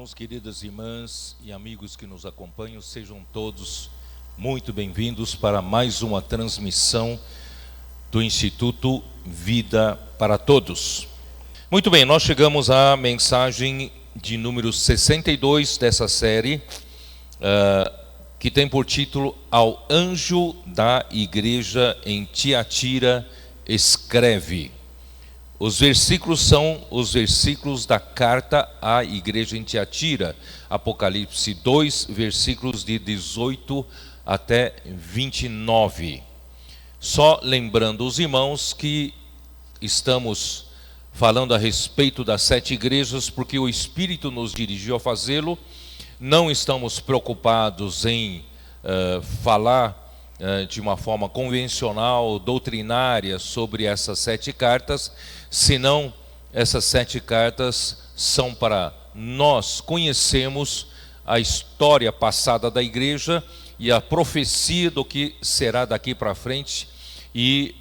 irmãos, queridas irmãs e amigos que nos acompanham, sejam todos muito bem-vindos para mais uma transmissão do Instituto Vida para Todos. Muito bem, nós chegamos à mensagem de número 62 dessa série, que tem por título Ao Anjo da Igreja em Tiatira escreve. Os versículos são os versículos da carta à igreja em Tiatira, Apocalipse 2, versículos de 18 até 29. Só lembrando os irmãos que estamos falando a respeito das 7 igrejas, porque o Espírito nos dirigiu a fazê-lo. Não estamos preocupados em falar de uma forma convencional, doutrinária, sobre essas 7 cartas, senão essas 7 cartas são para nós conhecermos a história passada da igreja e a profecia do que será daqui para frente, e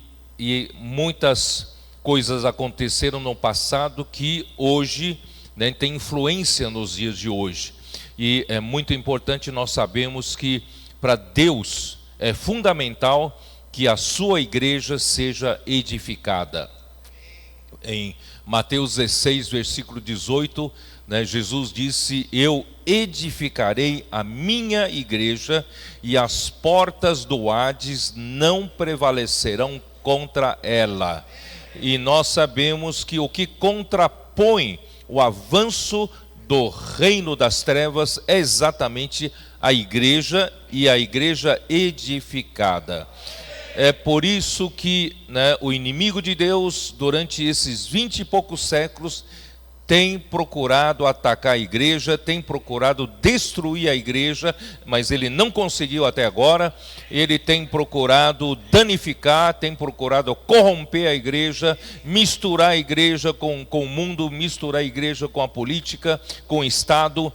muitas coisas aconteceram no passado que hoje, né, tem influência nos dias de hoje, e é muito importante nós sabermos que para Deus é fundamental que a sua igreja seja edificada. Em Mateus 16, versículo 18, né, Jesus disse: eu edificarei a minha igreja e as portas do Hades não prevalecerão contra ela. E nós sabemos que o que contrapõe o avanço do reino das trevas é exatamente a igreja, e a igreja edificada. É por isso que, né, o inimigo de Deus, durante esses 20 e poucos séculos, tem procurado atacar a igreja, tem procurado destruir a igreja, mas ele não conseguiu até agora. Ele tem procurado danificar, tem procurado corromper a igreja, misturar a igreja com o mundo, misturar a igreja com a política, com o Estado.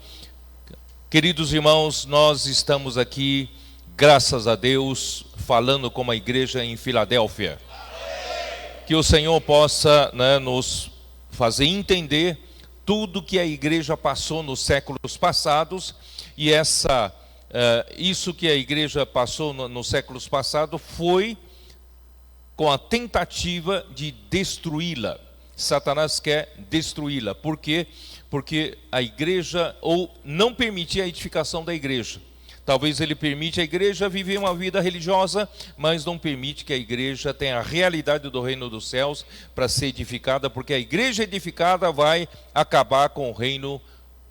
Queridos irmãos, nós estamos aqui, graças a Deus, falando como a igreja em Filadélfia. Que o Senhor possa, né, nos fazer entender tudo que a igreja passou nos séculos passados, e isso que a igreja passou nos séculos passados foi com a tentativa de destruí-la. Satanás quer destruí-la. Por quê? Porque a igreja, ou não permitir a edificação da igreja. Talvez ele permite a igreja viver uma vida religiosa, mas não permite que a igreja tenha a realidade do reino dos céus para ser edificada, porque a igreja edificada vai acabar com o reino,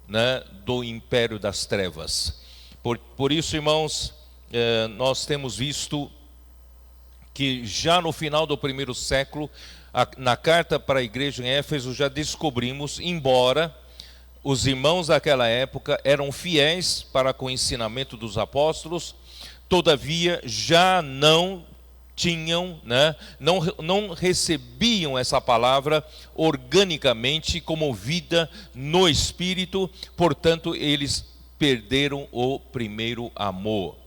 né, do império das trevas. Por isso, irmãos, nós temos visto que já no final do primeiro século, na carta para a igreja em Éfeso, já descobrimos, embora os irmãos daquela época eram fiéis para com o ensinamento dos apóstolos, todavia já não tinham, né, não recebiam essa palavra organicamente como vida no Espírito, portanto eles perderam o primeiro amor.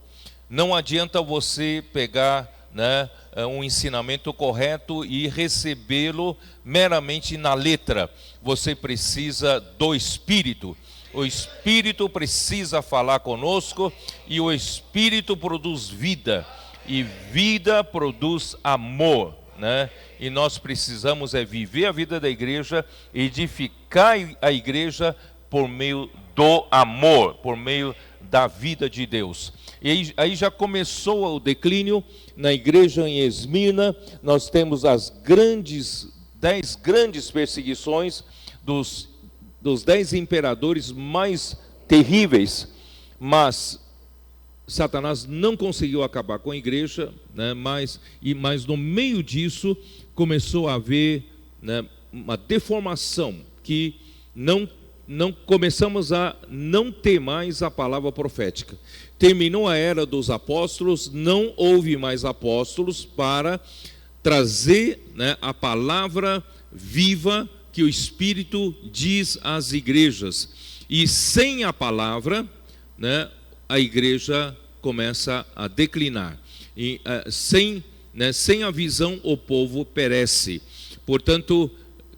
Não adianta você pegar, né, um ensinamento correto e recebê-lo meramente na letra. Você precisa do Espírito. O Espírito precisa falar conosco, e o Espírito produz vida, e vida produz amor, né? E nós precisamos viver a vida da igreja, edificar a igreja por meio do amor, por meio da vida de Deus. E aí já começou o declínio na igreja em Esmirna. Nós temos as 10 grandes perseguições dos 10 imperadores mais terríveis, mas Satanás não conseguiu acabar com a igreja, né, mas no meio disso começou a haver, né, uma deformação, que não começamos a não ter mais a palavra profética. Terminou a era dos apóstolos, não houve mais apóstolos para trazer, né, a palavra viva que o Espírito diz às igrejas. E sem a palavra, né, a igreja começa a declinar. E sem a visão, o povo perece. Portanto,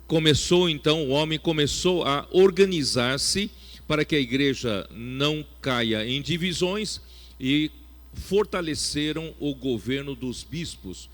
o homem começou a organizar-se para que a igreja não caia em divisões, e fortaleceram o governo dos bispos.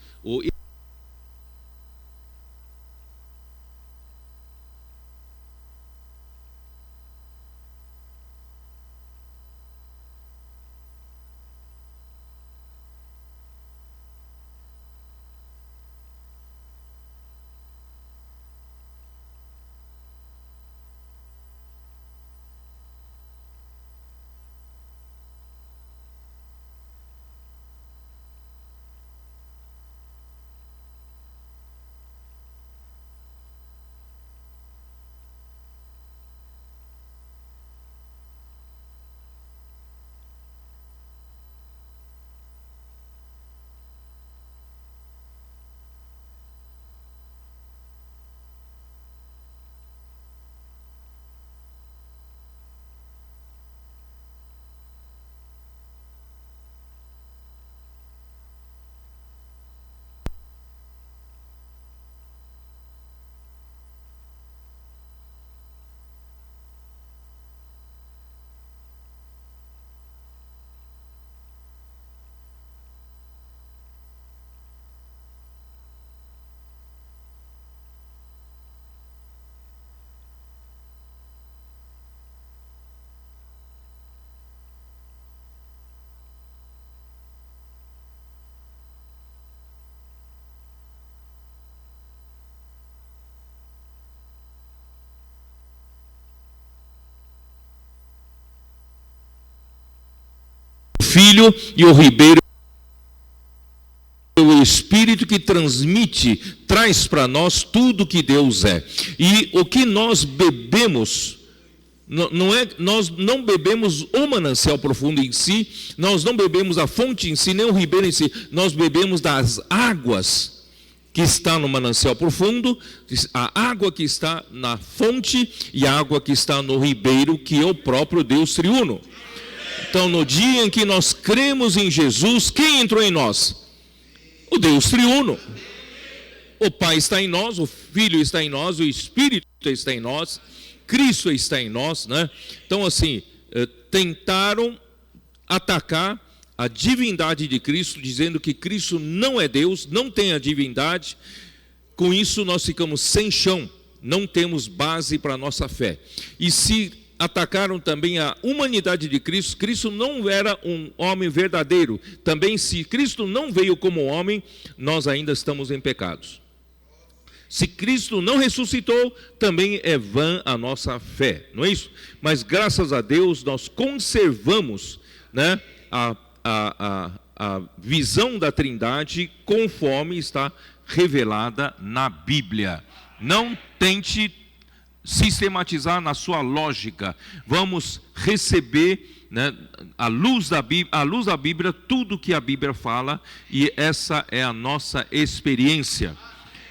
Filho e o ribeiro, o Espírito que traz para nós tudo que Deus é. E o que nós bebemos, nós não bebemos o manancial profundo em si, nós não bebemos a fonte em si, nem o ribeiro em si, nós bebemos das águas que está no manancial profundo, a água que está na fonte e a água que está no ribeiro, que é o próprio Deus triuno. Então, no dia em que nós cremos em Jesus, quem entrou em nós? O Deus triuno. O Pai está em nós, o Filho está em nós, o Espírito está em nós, Cristo está em nós, né? Então, assim, tentaram atacar a divindade de Cristo, dizendo que Cristo não é Deus, não tem a divindade. Com isso, nós ficamos sem chão, não temos base para a nossa fé. E se atacaram também a humanidade de Cristo, Cristo não era um homem verdadeiro. Também, se Cristo não veio como homem, nós ainda estamos em pecados. Se Cristo não ressuscitou, também é vã a nossa fé, não é isso? Mas graças a Deus nós conservamos, né, a visão da Trindade conforme está revelada na Bíblia. Não tente sistematizar na sua lógica. Vamos receber, né, à luz da Bíblia, tudo que a Bíblia fala, e essa é a nossa experiência.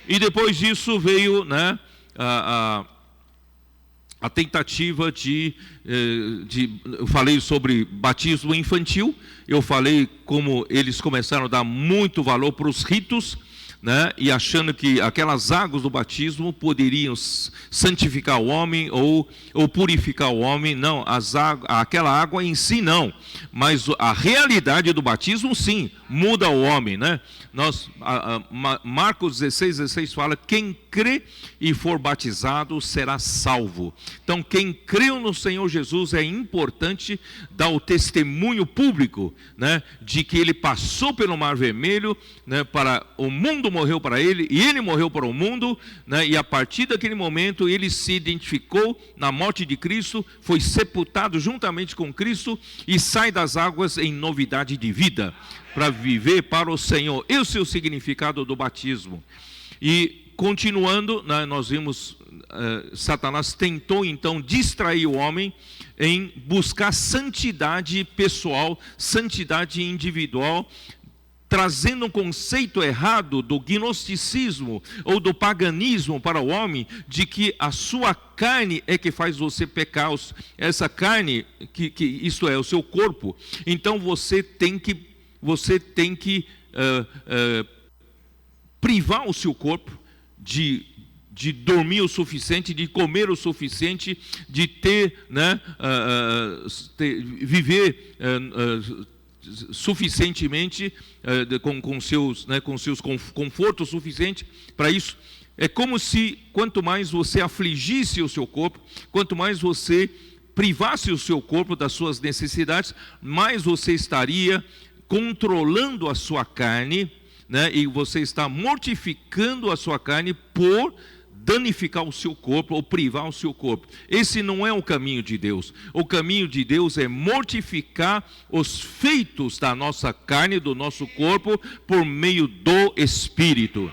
E depois disso veio, né, a tentativa eu falei sobre batismo infantil, eu falei como eles começaram a dar muito valor para os ritos, né, e achando que aquelas águas do batismo poderiam santificar o homem ou purificar o homem. Não, aquela água em si não, mas a realidade do batismo sim, muda o homem, né? Marcos 16 fala: quem crê e for batizado será salvo. Então, quem creu no Senhor Jesus, é importante dar o testemunho público, né, de que ele passou pelo Mar Vermelho, né, para o mundo morreu para ele, e ele morreu para o mundo, né, e a partir daquele momento ele se identificou na morte de Cristo, foi sepultado juntamente com Cristo e sai das águas em novidade de vida, para viver para o Senhor. Esse é o significado do batismo. E continuando, né, nós vimos, Satanás tentou então distrair o homem em buscar santidade pessoal, santidade individual, trazendo um conceito errado do gnosticismo ou do paganismo para o homem, de que a sua carne é que faz você pecar, essa carne, que isto é, o seu corpo. Então você tem que privar o seu corpo de de dormir o suficiente, de comer o suficiente, de ter, né, viver suficientemente, com seus confortos suficientes para isso. É como se, quanto mais você afligisse o seu corpo, quanto mais você privasse o seu corpo das suas necessidades, mais você estaria controlando a sua carne, né? E você está mortificando a sua carne por danificar o seu corpo ou privar o seu corpo. Esse não é o caminho de Deus. O caminho de Deus é mortificar os feitos da nossa carne, do nosso corpo, por meio do Espírito.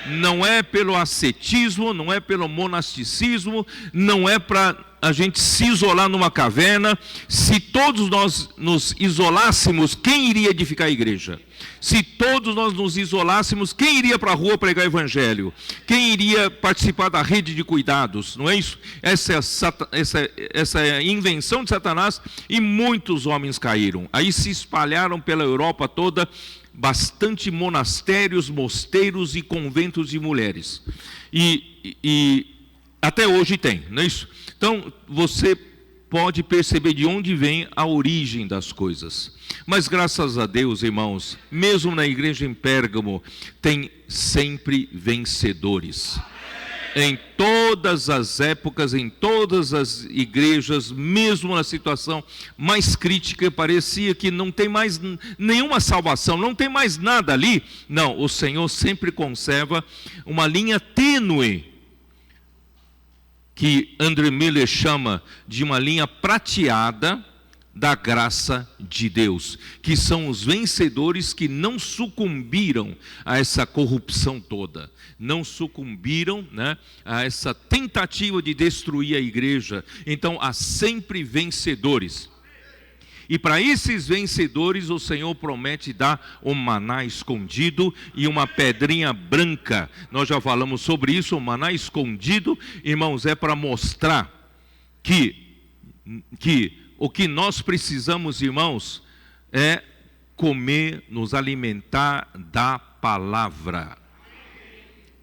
Não é pelo ascetismo, não é pelo monasticismo, não é para a gente se isolar numa caverna. Se todos nós nos isolássemos, quem iria edificar a igreja? Se todos nós nos isolássemos, quem iria para a rua pregar o evangelho? Quem iria participar da rede de cuidados? Não é isso? Essa é a invenção de Satanás, e muitos homens caíram. Aí se espalharam pela Europa toda bastante monastérios, mosteiros e conventos de mulheres. E até hoje tem, não é isso? Então, você pode perceber de onde vem a origem das coisas. Mas graças a Deus, irmãos, mesmo na igreja em Pérgamo, tem sempre vencedores. Em todas as épocas, em todas as igrejas, mesmo na situação mais crítica, parecia que não tem mais nenhuma salvação, não tem mais nada ali. Não, o Senhor sempre conserva uma linha tênue, que André Miller chama de uma linha prateada da graça de Deus, que são os vencedores que não sucumbiram a essa corrupção toda, não sucumbiram, né, a essa tentativa de destruir a igreja. Então há sempre vencedores. E para esses vencedores o Senhor promete dar um maná escondido e uma pedrinha branca. Nós já falamos sobre isso. O maná escondido, irmãos, é para mostrar que o que nós precisamos, irmãos, é comer, nos alimentar da palavra.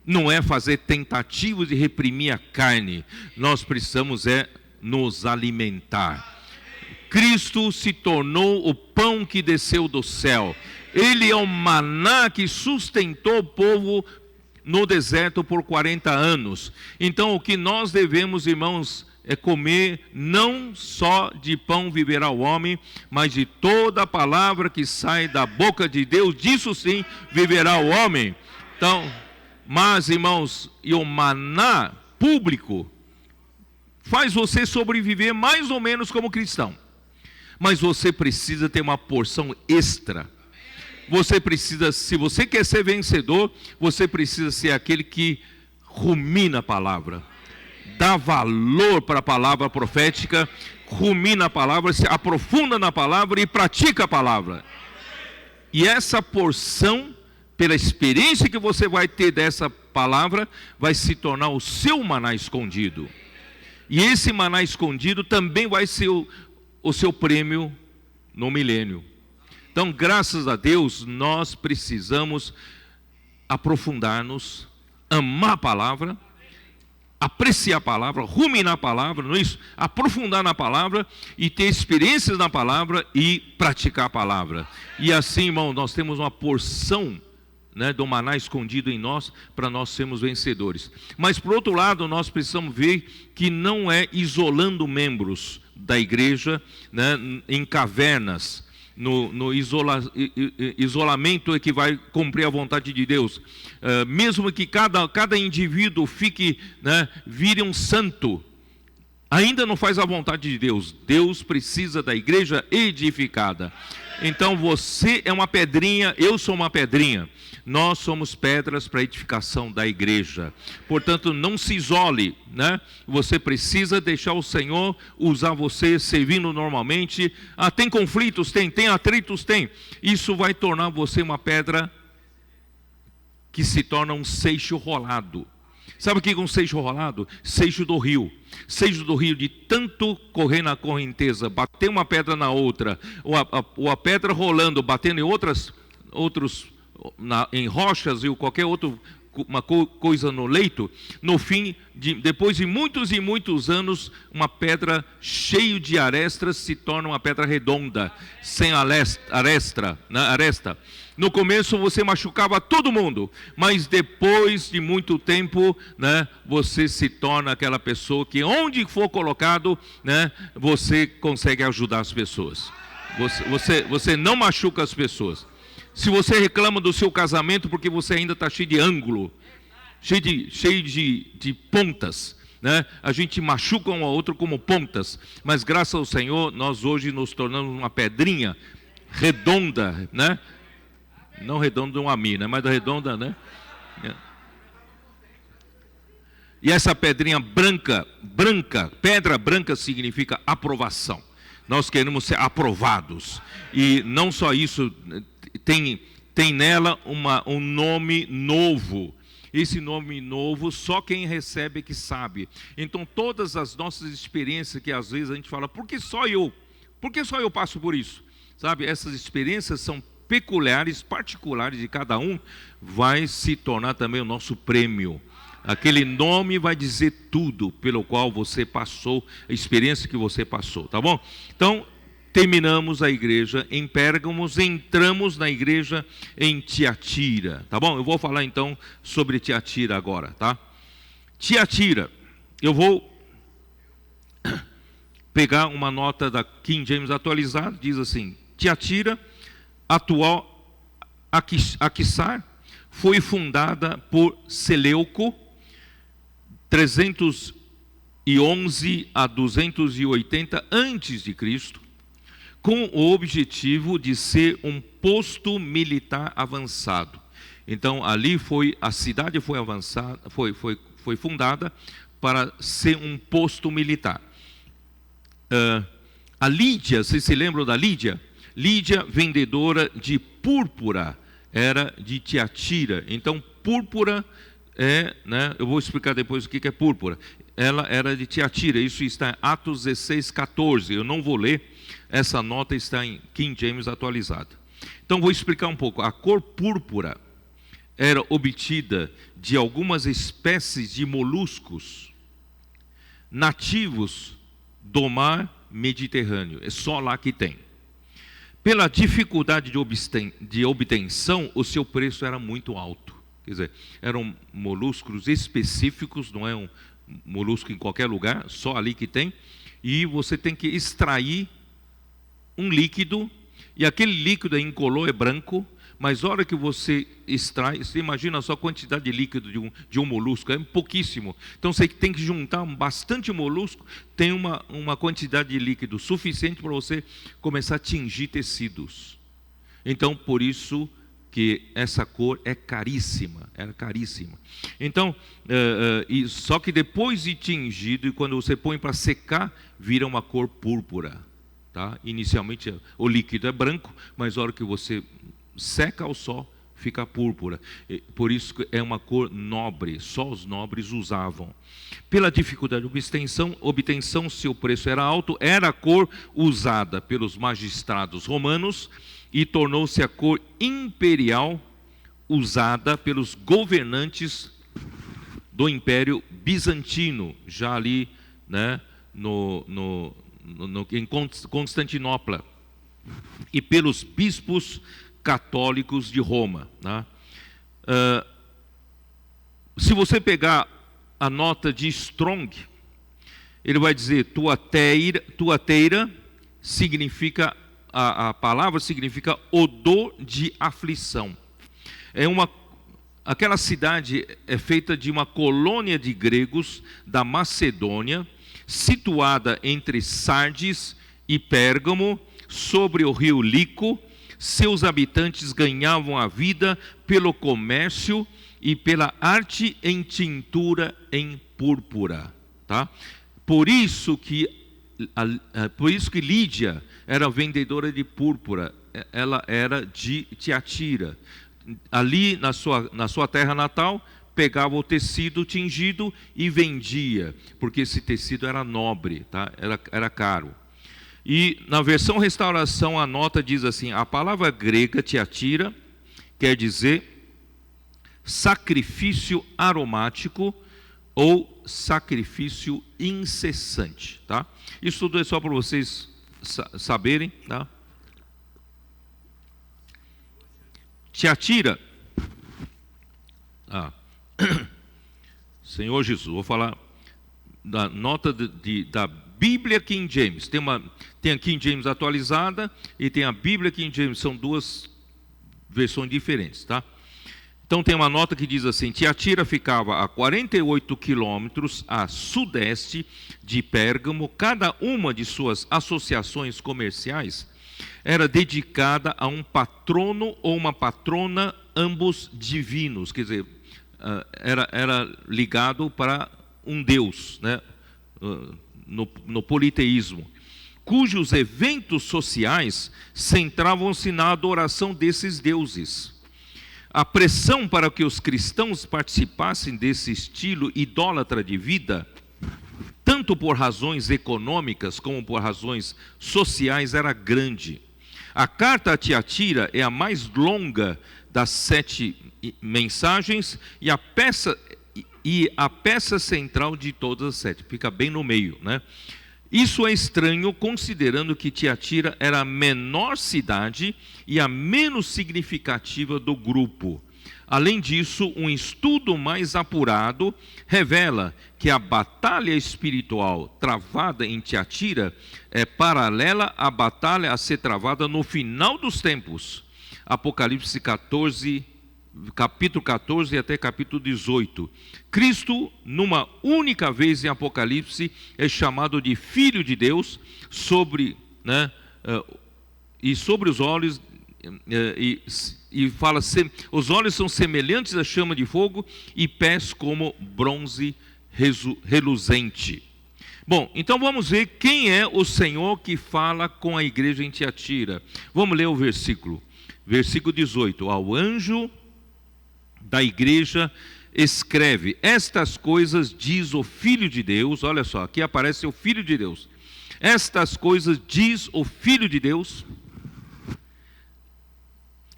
Não é fazer tentativas de reprimir a carne. Nós precisamos nos alimentar. Cristo se tornou o pão que desceu do céu. Ele é o maná que sustentou o povo no deserto por 40 anos. Então o que nós devemos, irmãos, é comer não só de pão viverá o homem, mas de toda a palavra que sai da boca de Deus, disso sim viverá o homem. Então, mas irmãos, e o maná público faz você sobreviver mais ou menos como cristão. Mas você precisa ter uma porção extra. Você precisa, se você quer ser vencedor, você precisa ser aquele que rumina a palavra, dá valor para a palavra profética, rumina a palavra, se aprofunda na palavra e pratica a palavra. E essa porção, pela experiência que você vai ter dessa palavra, vai se tornar o seu maná escondido. E esse maná escondido também vai ser o seu prêmio no milênio. Então, graças a Deus, nós precisamos aprofundar-nos, amar a palavra, apreciar a palavra, ruminar a palavra, não é isso? Aprofundar na palavra e ter experiências na palavra e praticar a palavra. E assim, irmão, nós temos uma porção, né, do maná escondido em nós, para nós sermos vencedores. Mas por outro lado, nós precisamos ver que não é isolando membros da igreja, né, em cavernas, no isolamento é que vai cumprir a vontade de Deus. Mesmo que cada indivíduo fique, né, vire um santo, ainda não faz a vontade de Deus. Deus precisa da igreja edificada. Então você é uma pedrinha, eu sou uma pedrinha. Nós somos pedras para a edificação da igreja. Portanto, não se isole, né? Você precisa deixar o Senhor usar você servindo normalmente. Tem conflitos? Tem atritos? Tem. Isso vai tornar você uma pedra que se torna um seixo rolado. Sabe o que é um seixo rolado? Seixo do rio. Seixo do rio, de tanto correr na correnteza, bater uma pedra na outra, ou a pedra rolando, batendo em em rochas e qualquer outro coisa no leito, no fim, depois de muitos e muitos anos, uma pedra cheia de arestas se torna uma pedra redonda, sem aresta. No começo você machucava todo mundo, mas depois de muito tempo, né, você se torna aquela pessoa que onde for colocado, né, você consegue ajudar as pessoas. Você não machuca as pessoas. Se você reclama do seu casamento porque você ainda está cheio de ângulo, cheio de pontas, né? A gente machuca um ao outro como pontas, mas graças ao Senhor nós hoje nos tornamos uma pedrinha redonda, né? Não redonda uma mina, mas redonda, né? E essa pedrinha branca, pedra branca significa aprovação. Nós queremos ser aprovados. E não só isso, tem nela um nome novo. Esse nome novo, só quem recebe que sabe. Então, todas as nossas experiências que às vezes a gente fala, por que só eu? Por que só eu passo por isso? Sabe, essas experiências são peculiares, particulares de cada um, vai se tornar também o nosso prêmio. Aquele nome vai dizer tudo pelo qual você passou, a experiência que você passou, tá bom? Então, terminamos a igreja em Pérgamos, entramos na igreja em Tiatira, tá bom? Eu vou falar então sobre Tiatira agora, tá? Tiatira, eu vou pegar uma nota da King James atualizada, diz assim: Tiatira, atual Aquissar, foi fundada por Seleuco, 311 a 280 a.C., com o objetivo de ser um posto militar avançado. Então, ali a cidade foi avançada, foi fundada para ser um posto militar. A Lídia, vocês se lembram da Lídia? Lídia, vendedora de púrpura, era de Tiatira. Então, púrpura né, eu vou explicar depois o que é púrpura. Ela era de Tiatira, isso está em Atos 16:14. Eu não vou ler, essa nota está em King James atualizada. Então, vou explicar um pouco. A cor púrpura era obtida de algumas espécies de moluscos nativos do mar Mediterrâneo. É só lá que tem. Pela dificuldade de obtenção, o seu preço era muito alto. Quer dizer, eram moluscos específicos, não é um molusco em qualquer lugar, só ali que tem. E você tem que extrair um líquido, e aquele líquido é incolor, é branco, mas a hora que você extrai, você imagina só a quantidade de líquido de um molusco, é pouquíssimo. Então você tem que juntar bastante molusco, tem uma quantidade de líquido suficiente para você começar a tingir tecidos. Então, por isso que essa cor é caríssima, era caríssima. Então, só que depois de tingido, e quando você põe para secar, vira uma cor púrpura. Tá? Inicialmente o líquido é branco, mas a hora que você seca ao sol, fica púrpura. Por isso é uma cor nobre, só os nobres usavam. Pela dificuldade de obtenção, seu preço era alto, era a cor usada pelos magistrados romanos e tornou-se a cor imperial usada pelos governantes do Império Bizantino, já ali, né, em Constantinopla, e pelos bispos católicos de Roma. Né? Se você pegar a nota de Strong, ele vai dizer tuateira significa, a palavra significa odor de aflição. Aquela cidade é feita de uma colônia de gregos da Macedônia, situada entre Sardes e Pérgamo, sobre o rio Lico. Seus habitantes ganhavam a vida pelo comércio e pela arte em tintura em púrpura. Tá? Por isso que Lídia era vendedora de púrpura, ela era de Tiatira. Ali na sua terra natal, pegava o tecido tingido e vendia, porque esse tecido era nobre, tá? Era caro. E na versão restauração a nota diz assim: a palavra grega Tiatira quer dizer sacrifício aromático ou sacrifício incessante, tá? Isso tudo é só para vocês saberem, tá? Tiatira, Senhor Jesus, vou falar da nota da Bíblia King James. Tem a King James atualizada e tem a Bíblia King James, são duas versões diferentes, tá? Então tem uma nota que diz assim: Tiatira ficava a 48 quilômetros a sudeste de Pérgamo. Cada uma de suas associações comerciais era dedicada a um patrono ou uma patrona, ambos divinos, quer dizer, era ligado para um Deus, né? No politeísmo, cujos eventos sociais centravam-se na adoração desses deuses. A pressão para que os cristãos participassem desse estilo idólatra de vida, tanto por razões econômicas como por razões sociais, era grande. A carta a Tiatira é a mais longa das 7 mensagens e a peça central de todas as 7, fica bem no meio, né? Isso é estranho, considerando que Tiatira era a menor cidade e a menos significativa do grupo. Além disso, um estudo mais apurado revela que a batalha espiritual travada em Tiatira é paralela à batalha a ser travada no final dos tempos. Apocalipse 14, capítulo 14 até capítulo 18. Cristo, numa única vez em Apocalipse, é chamado de Filho de Deus, e sobre os olhos, e fala, os olhos são semelhantes à chama de fogo e pés como bronze reluzente. Bom, então vamos ver quem é o Senhor que fala com a igreja em Tiatira. Vamos ler o versículo 18. Ao anjo da igreja escreve: estas coisas diz o Filho de Deus. Olha só, aqui aparece o Filho de Deus. Estas coisas diz o Filho de Deus,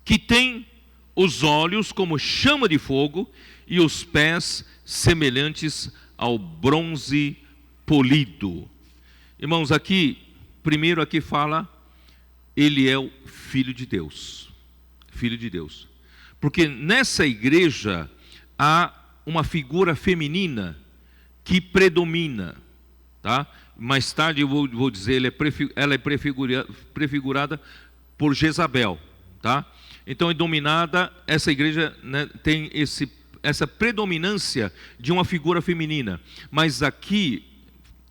que tem os olhos como chama de fogo e os pés semelhantes ao bronze polido. Irmãos, primeiro aqui fala, ele é o Filho de Deus. Filho de Deus. Porque nessa igreja há uma figura feminina que predomina, tá? Mais tarde eu vou dizer, ela é prefigurada por Jezabel, tá? Então é dominada, essa igreja, né, tem essa predominância de uma figura feminina. Mas aqui,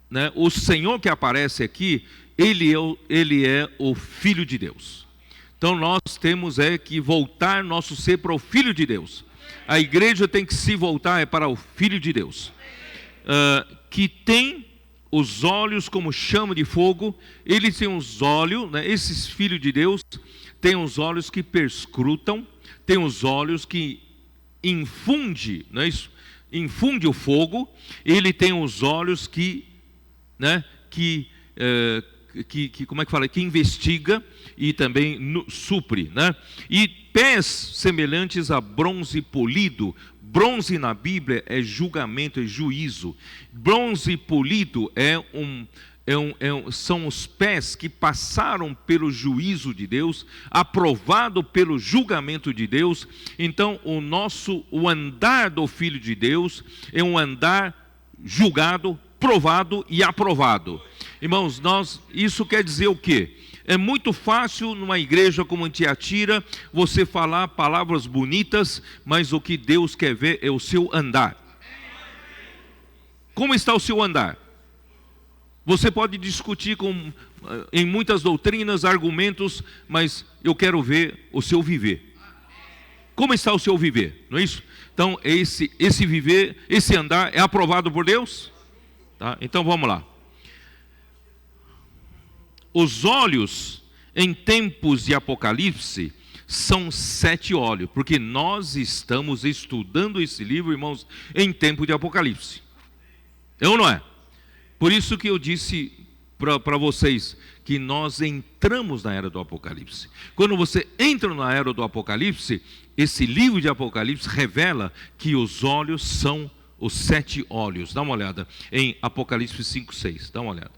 né, o Senhor que aparece aqui, ele é o Filho de Deus. Então nós temos que voltar nosso ser para o Filho de Deus. A igreja tem que se voltar para o Filho de Deus, que tem os olhos como chama de fogo. Ele tem os olhos, né, esses filhos de Deus tem os olhos que perscrutam, tem os olhos que infunde, não é isso? Infunde o fogo. Ele tem os olhos que como é que fala? Que investiga e também supre, né? E pés semelhantes a bronze polido. Bronze na Bíblia é julgamento, é juízo. Bronze polido são os pés que passaram pelo juízo de Deus, aprovado pelo julgamento de Deus. Então o andar do Filho de Deus é um andar julgado, provado e aprovado. Irmãos, isso quer dizer o quê? É muito fácil numa igreja como em Tiatira você falar palavras bonitas, mas o que Deus quer ver é o seu andar. Como está o seu andar? Você pode discutir em muitas doutrinas, argumentos, mas eu quero ver o seu viver. Como está o seu viver? Não é isso? Então esse viver, esse andar é aprovado por Deus? Tá? Então vamos lá. Os olhos em tempos de Apocalipse são 7 olhos, porque nós estamos estudando esse livro, irmãos, em tempo de Apocalipse. É ou não é? Por isso que eu disse para vocês que nós entramos na era do Apocalipse. Quando você entra na era do Apocalipse, esse livro de Apocalipse revela que os olhos são os 7 olhos. Dá uma olhada em Apocalipse 5:6. Dá uma olhada.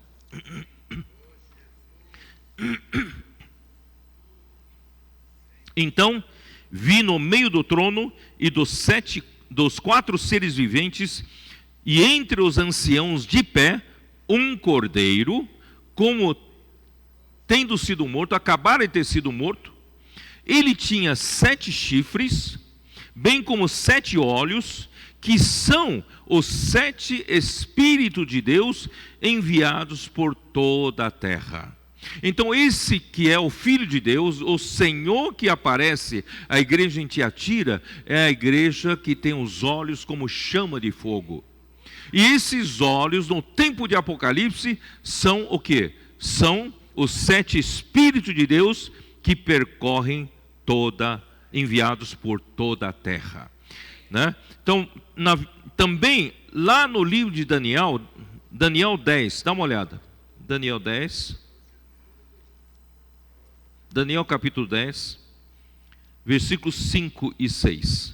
Então vi no meio do trono e dos 4 seres viventes, e entre os anciãos de pé, um cordeiro, como tendo sido morto, acabara de ter sido morto. Ele tinha 7 chifres, bem como 7 olhos, que são os 7 Espíritos de Deus enviados por toda a terra. Então esse que é o Filho de Deus, o Senhor que aparece à igreja em Tiatira, é a igreja que tem os olhos como chama de fogo. E esses olhos, no tempo de Apocalipse, são o quê? São os 7 Espíritos de Deus que percorrem enviados por toda a terra, né? Então, também lá no livro de Daniel 10, dá uma olhada, Daniel 10, Daniel capítulo 10, versículos 5 e 6.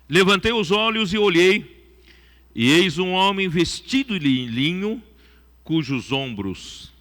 Levantei os olhos e olhei, e eis um homem vestido de linho, cujos ombros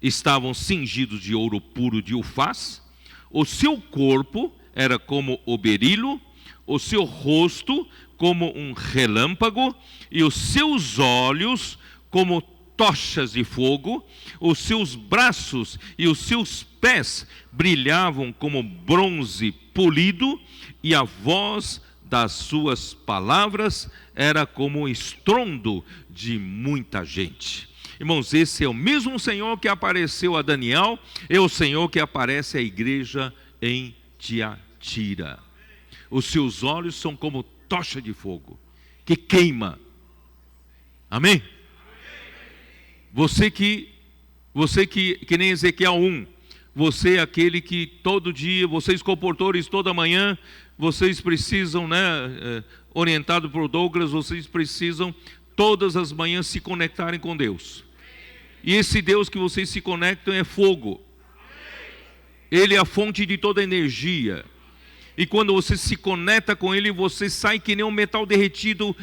estavam cingidos de ouro puro de Ufaz. O seu corpo era como o berilo, o seu rosto como um relâmpago, e os seus olhos como tochas de fogo. Os seus braços e os seus pés brilhavam como bronze polido, e a voz das suas palavras era como o estrondo de muita gente. Irmãos, esse é o mesmo Senhor que apareceu a Daniel, é o Senhor que aparece à igreja em Tiatira. Os seus olhos são como tocha de fogo, que queima. Amém? Você que nem Ezequiel 1, você é aquele que todo dia, vocês comportores toda manhã, vocês precisam, orientado por Douglas, vocês precisam todas as manhãs se conectarem com Deus. E esse Deus que vocês se conectam é fogo. Ele é a fonte de toda energia. E quando você se conecta com Ele, você sai que nem um metal derretido,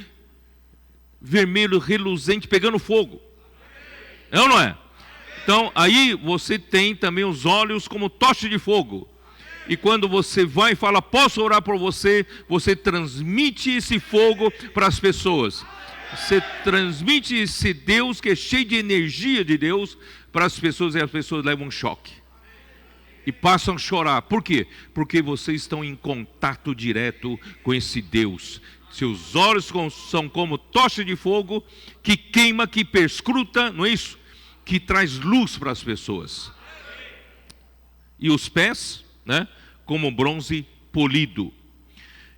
vermelho, reluzente, pegando fogo. É ou não é? Então, aí você tem também os olhos como tocha de fogo. E quando você vai e fala, posso orar por você, você transmite esse fogo para as pessoas. Você transmite esse Deus que é cheio de energia de Deus para as pessoas, e as pessoas levam um choque. E passam a chorar. Por quê? Porque vocês estão em contato direto com esse Deus. Seus olhos são como tocha de fogo, que queima, que perscruta, não é isso? Que traz luz para as pessoas. E os pés, como bronze polido.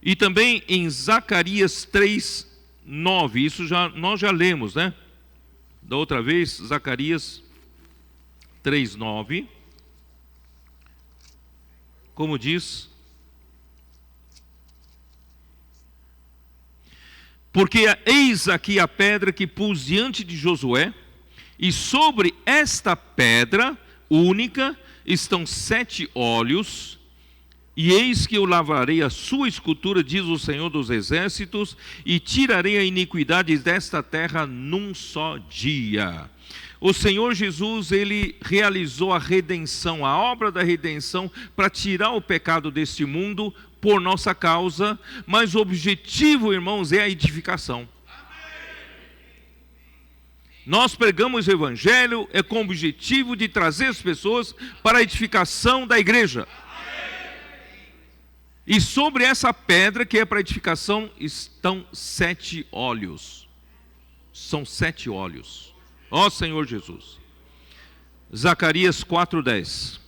E também em Zacarias 3:9, isso nós já lemos, Da outra vez, Zacarias 3:9, como diz: porque eis aqui a pedra que pus diante de Josué, e sobre esta pedra única estão 7 olhos, e eis que eu lavrarei a sua escultura, diz o Senhor dos Exércitos, e tirarei a iniquidade desta terra num só dia. O Senhor Jesus, Ele realizou a redenção, a obra da redenção, para tirar o pecado deste mundo por nossa causa, mas o objetivo, irmãos, é a edificação. Nós pregamos o Evangelho com o objetivo de trazer as pessoas para a edificação da igreja. E sobre essa pedra que é para edificação estão 7 olhos. São 7 olhos. Ó Senhor Jesus. Zacarias 4:10.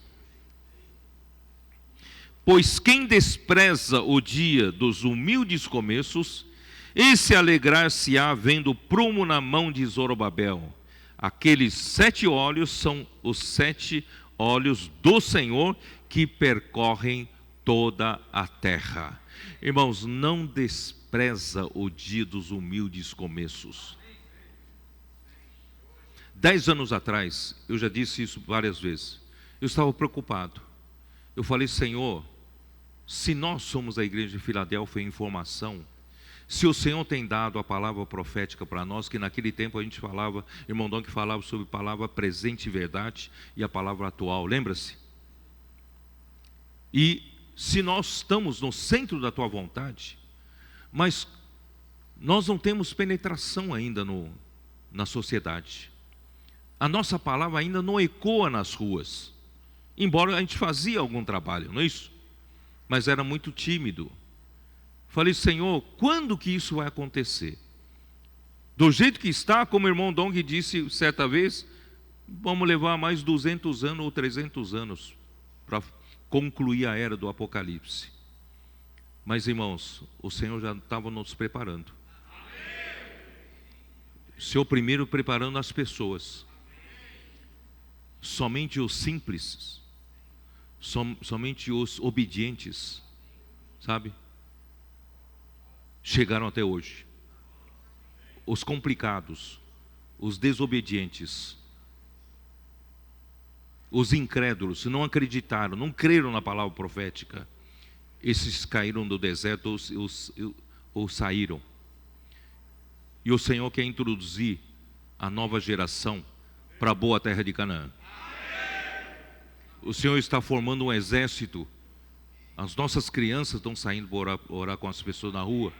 Pois quem despreza o dia dos humildes começos, esse alegrar-se-á vendo o prumo na mão de Zorobabel. Aqueles 7 olhos são os 7 olhos do Senhor que percorrem toda a terra. Irmãos, não despreze despreza o dia dos humildes começos. 10 anos atrás, eu já disse isso várias vezes, eu estava preocupado. Eu falei, Senhor, se nós somos a igreja de Filadélfia em formação, se o Senhor tem dado a palavra profética para nós, que naquele tempo a gente falava, irmão Dom que falava sobre a palavra presente e verdade e a palavra atual, lembra-se? E se nós estamos no centro da tua vontade, mas nós não temos penetração ainda na sociedade. A nossa palavra ainda não ecoa nas ruas, embora a gente fazia algum trabalho, não é isso? Mas era muito tímido. Falei, Senhor, quando que isso vai acontecer? Do jeito que está, como o irmão Dong disse certa vez, vamos levar mais 200 anos ou 300 anos para concluir a era do Apocalipse. Mas, irmãos, o Senhor já estava nos preparando. O Senhor primeiro preparando as pessoas. Somente os simples, somente os obedientes, sabe? Chegaram até hoje. Os complicados, os desobedientes, os incrédulos, não acreditaram, não creram na palavra profética, esses caíram do deserto ou saíram. E o Senhor quer introduzir a nova geração para a boa terra de Canaã. O Senhor está formando um exército. As nossas crianças estão saindo para orar com as pessoas na rua.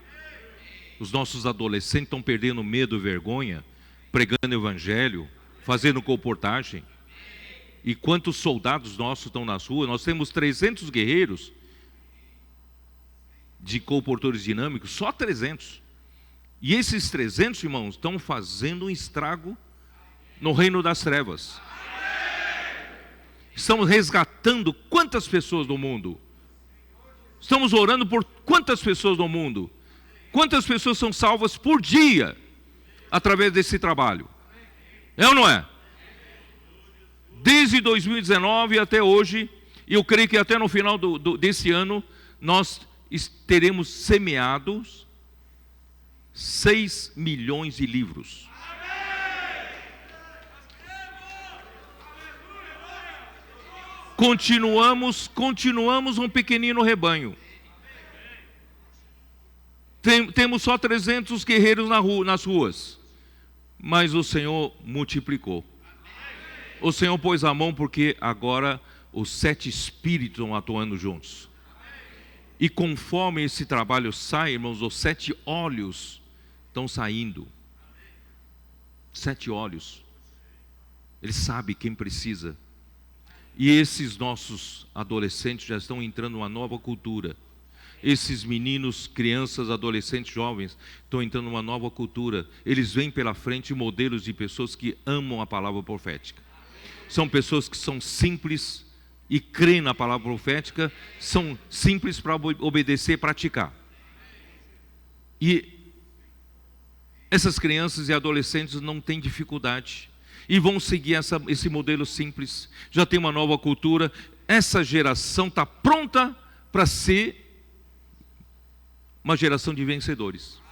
Os nossos adolescentes estão perdendo medo e vergonha, pregando o evangelho, fazendo comportagem. E quantos soldados nossos estão nas ruas? Nós temos 300 guerreiros de comportores dinâmicos, só 300. E esses 300, irmãos, estão fazendo um estrago no reino das trevas. Estamos resgatando quantas pessoas do mundo? Estamos orando por quantas pessoas do mundo? Quantas pessoas são salvas por dia através desse trabalho? É ou não é? Desde 2019 até hoje, e eu creio que até no final desse ano, nós teremos semeados 6 milhões de livros. Continuamos um pequenino rebanho. Temos só 300 guerreiros nas ruas, mas o Senhor multiplicou. O Senhor pôs a mão porque agora os 7 espíritos estão atuando juntos. E conforme esse trabalho sai, irmãos, os 7 olhos estão saindo. 7 olhos. Ele sabe quem precisa. E esses nossos adolescentes já estão entrando numa nova cultura. Esses meninos, crianças, adolescentes, jovens, estão entrando numa nova cultura. Eles vêm pela frente modelos de pessoas que amam a palavra profética. São pessoas que são simples e creem na palavra profética, são simples para obedecer e praticar. E essas crianças e adolescentes não têm dificuldade. E vão seguir esse modelo simples. Já tem uma nova cultura. Essa geração está pronta para ser uma geração de vencedores.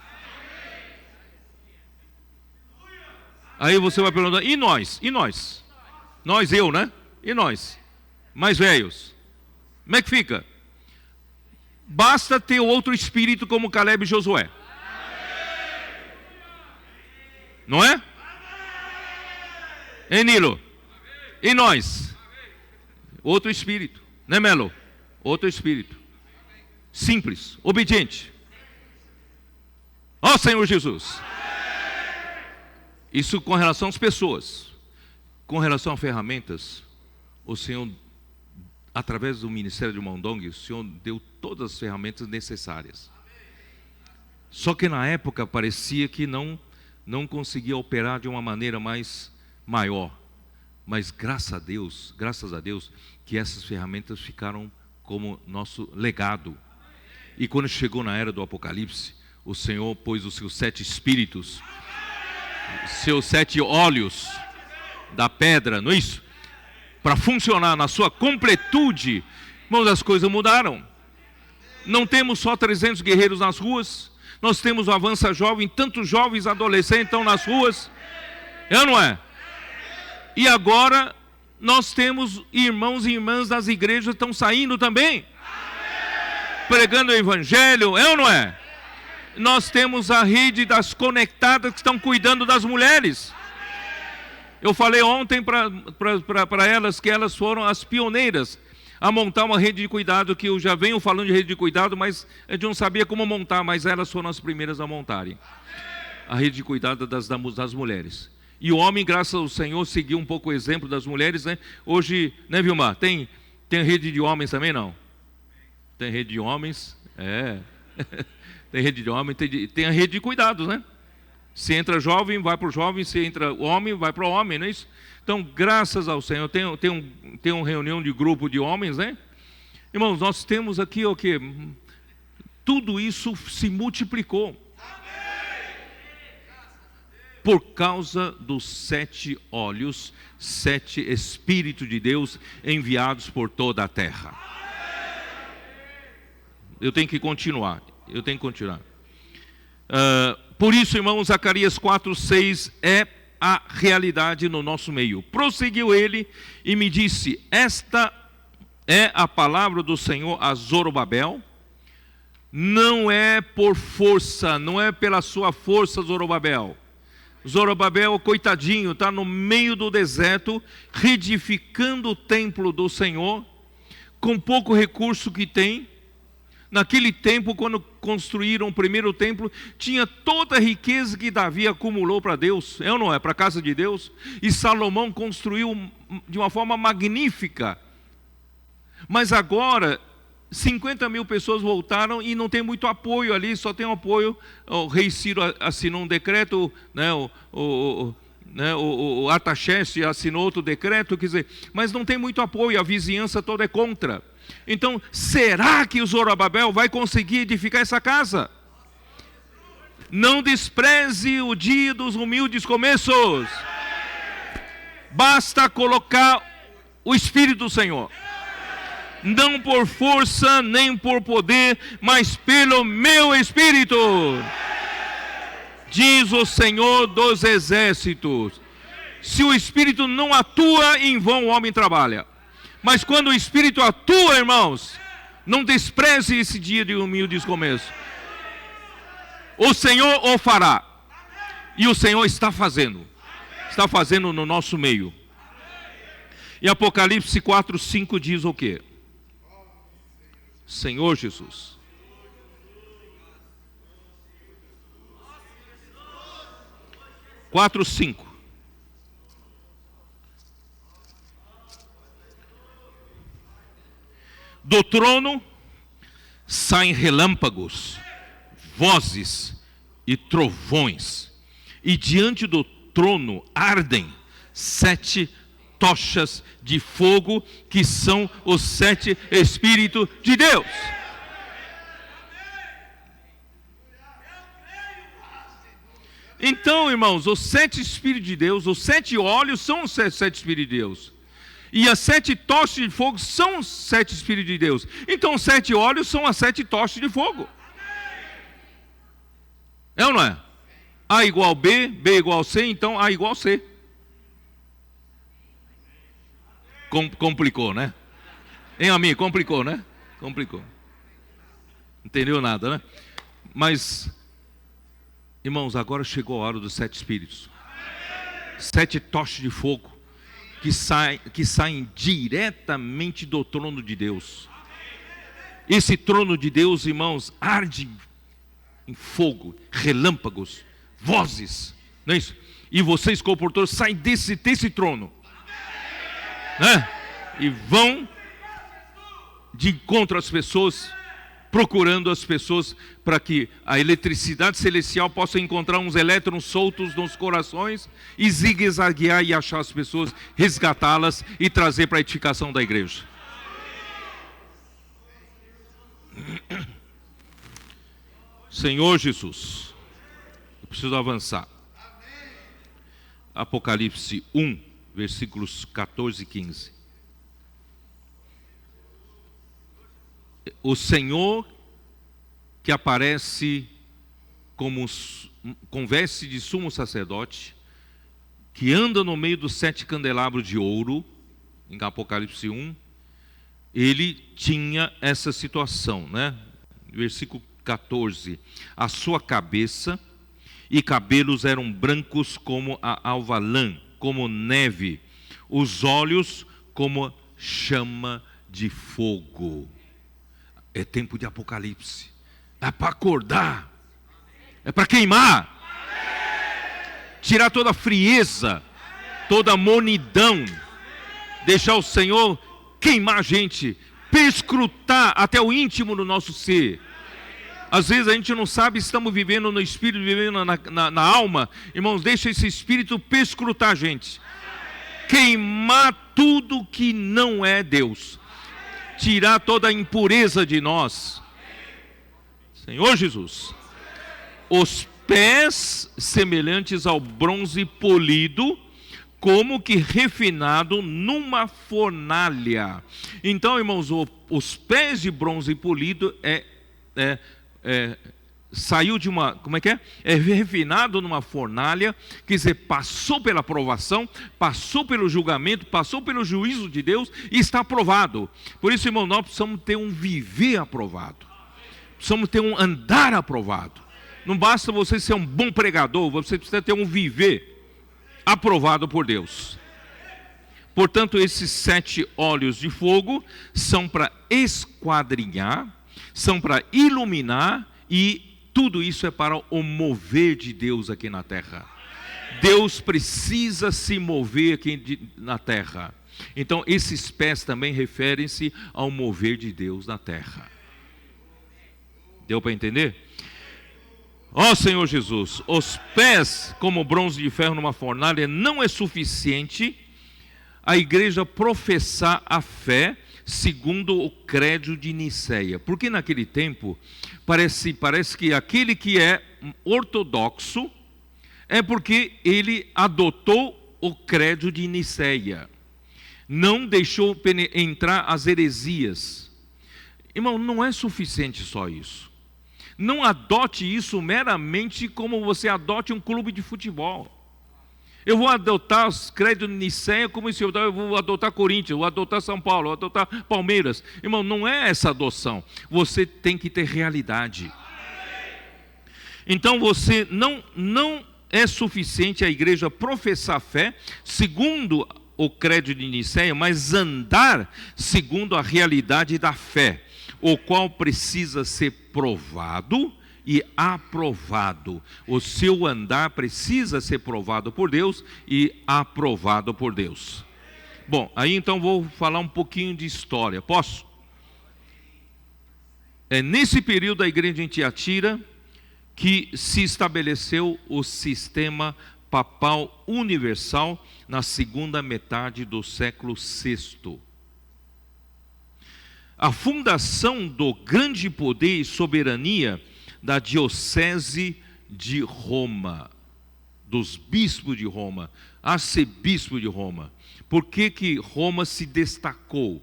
Aí você vai perguntar, e nós? E nós? Nós, eu, né? E nós? Mais velhos? Como é que fica? Basta ter outro espírito como Caleb e Josué. Não é? Hein, Nilo? E nós? Outro espírito, né, Melo? Outro espírito. Simples, obediente. Ó Senhor Jesus. Isso com relação às pessoas. Com relação a ferramentas, o Senhor, através do ministério de Mondong, o Senhor deu todas as ferramentas necessárias. Só que na época parecia que não conseguia operar de uma maneira maior. Mas graças a Deus, que essas ferramentas ficaram como nosso legado. E quando chegou na era do Apocalipse, o Senhor pôs os seus 7 espíritos, seus 7 olhos da pedra, não é isso? Para funcionar na sua completude. Irmãos, as coisas mudaram. Não temos só 300 guerreiros nas ruas, Nós temos o Avança Jovem, tantos jovens adolescentes estão nas ruas, é ou não é? E agora nós temos irmãos e irmãs das igrejas que estão saindo também, pregando o Evangelho, é ou não é? Nós temos a rede das conectadas que estão cuidando das mulheres. Eu falei ontem para elas que elas foram as pioneiras a montar uma rede de cuidado, que eu já venho falando de rede de cuidado, mas a gente não sabia como montar, mas elas foram as primeiras a montarem a rede de cuidado das mulheres. E o homem, graças ao Senhor, seguiu um pouco o exemplo das mulheres, né? Hoje, né, Vilmar? Tem rede de homens também, não? Tem rede de homens, tem rede de homens, tem a rede de cuidados, né? Se entra jovem, vai para o jovem, se entra homem, vai para o homem, não é isso? Então, graças ao Senhor, tem uma reunião de grupo de homens, né? Irmãos, nós temos aqui o quê? Tudo isso se multiplicou por causa dos 7 olhos, 7 Espíritos de Deus enviados por toda a terra. Eu tenho que continuar. Por isso, irmãos, Zacarias 4:6 é a realidade no nosso meio. Prosseguiu ele e me disse: esta é a palavra do Senhor a Zorobabel. Não é por força, não é pela sua força, Zorobabel. Zorobabel, coitadinho, está no meio do deserto, reedificando o templo do Senhor, com pouco recurso que tem. Naquele tempo, quando construíram o primeiro templo, tinha toda a riqueza que Davi acumulou para Deus, é ou não é? Para a casa de Deus. E Salomão construiu de uma forma magnífica. Mas agora, 50 mil pessoas voltaram e não tem muito apoio ali, só tem um apoio. O rei Ciro assinou um decreto, né, o Artaxerxes assinou outro decreto, quer dizer, mas não tem muito apoio, a vizinhança toda é contra. Então, será que o Zorobabel vai conseguir edificar essa casa? Não despreze o dia dos humildes começos. Basta colocar o Espírito do Senhor. Não por força, nem por poder, mas pelo meu Espírito, diz o Senhor dos Exércitos. Se o Espírito não atua, em vão o homem trabalha. Mas quando o Espírito atua, irmãos, não despreze esse dia de humildes começos. O Senhor o fará. E o Senhor está fazendo. Está fazendo no nosso meio. E Apocalipse 4:5 diz o quê? Senhor Jesus. Quatro, 5. Do trono saem relâmpagos, vozes e trovões, e diante do trono ardem 7 tochas de fogo, que são os 7 Espíritos de Deus. Então, irmãos, os 7 Espíritos de Deus, os 7 olhos são os 7 Espíritos de Deus. E as 7 tochas de fogo são os 7 Espíritos de Deus. Então, os 7 olhos são as 7 tochas de fogo. É ou não é? A igual B, B igual C, então A igual C. Complicou, né? Hein, amigo? Complicou, né? Complicou. Entendeu nada, né? Mas, irmãos, agora chegou a hora dos 7 Espíritos. 7 tochas de fogo que saem diretamente do trono de Deus. Esse trono de Deus, irmãos, arde em fogo, relâmpagos, vozes, não é isso? E vocês, comportores, saem desse trono, né? E vão de encontro às pessoas, procurando as pessoas para que a eletricidade celestial possa encontrar uns elétrons soltos nos corações e zigue-zaguear e achar as pessoas, resgatá-las e trazer para a edificação da igreja. Senhor Jesus, eu preciso avançar. Apocalipse 1, versículos 14 e 15. O Senhor que aparece com veste de sumo sacerdote, que anda no meio dos 7 candelabros de ouro, em Apocalipse 1, ele tinha essa situação, né? Versículo 14: a sua cabeça e cabelos eram brancos como a alva lã, como neve, os olhos como chama de fogo. É tempo de Apocalipse, é para acordar, é para queimar, tirar toda a frieza, toda a monidão, deixar o Senhor queimar a gente, perscrutar até o íntimo do nosso ser. Às vezes a gente não sabe se estamos vivendo no Espírito, vivendo na alma. Irmãos, deixa esse Espírito perscrutar a gente, queimar tudo que não é Deus, tirar toda a impureza de nós. Senhor Jesus, os pés semelhantes ao bronze polido, como que refinado numa fornalha. Então, irmãos, os pés de bronze polido saiu de uma, como é que é? É refinado numa fornalha, quer dizer, passou pela provação, passou pelo julgamento, passou pelo juízo de Deus e está aprovado. Por isso, irmão, nós precisamos ter um viver aprovado, precisamos ter um andar aprovado. Não basta você ser um bom pregador, você precisa ter um viver aprovado por Deus. Portanto, esses 7 óleos de fogo são para esquadrinhar, são para iluminar, e tudo isso é para o mover de Deus aqui na terra. Deus precisa se mover aqui na terra. Então, esses pés também referem-se ao mover de Deus na terra. Deu para entender? Ó Senhor Jesus, os pés como bronze de ferro numa fornalha não é suficiente a igreja professar a fé segundo o credo de Niceia. Porque naquele tempo, parece que aquele que é ortodoxo é porque ele adotou o credo de Niceia, não deixou entrar as heresias. Irmão, não é suficiente só isso. Não adote isso meramente como você adote um clube de futebol. Eu vou adotar os créditos de Niceia como se eu vou adotar Corinthians, eu vou adotar São Paulo, eu vou adotar Palmeiras. Irmão, não é essa adoção. Você tem que ter realidade. Então você não é suficiente a igreja professar fé segundo o credo de Niceia, mas andar segundo a realidade da fé, o qual precisa ser provado e aprovado. O seu andar precisa ser provado por Deus e aprovado por Deus. Bom, aí então vou falar um pouquinho de história. Posso? É nesse período da igreja em Tiatira que se estabeleceu o sistema papal universal na segunda metade do século VI. A fundação do grande poder e soberania da diocese de Roma, dos bispos de Roma, arcebispo de Roma. Por que Roma se destacou?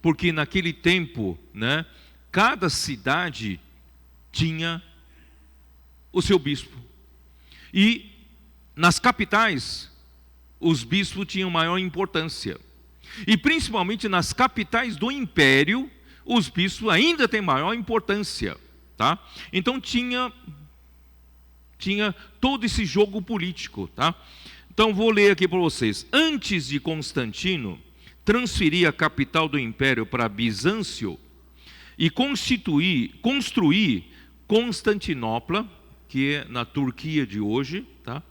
Porque naquele tempo, né, cada cidade tinha o seu bispo. E nas capitais, os bispos tinham maior importância. E principalmente nas capitais do império, os bispos ainda têm maior importância, tá? Então tinha todo esse jogo político, tá? Então vou ler aqui para vocês. Antes de Constantino transferir a capital do império para Bizâncio e construir Constantinopla, que é na Turquia de hoje, tá?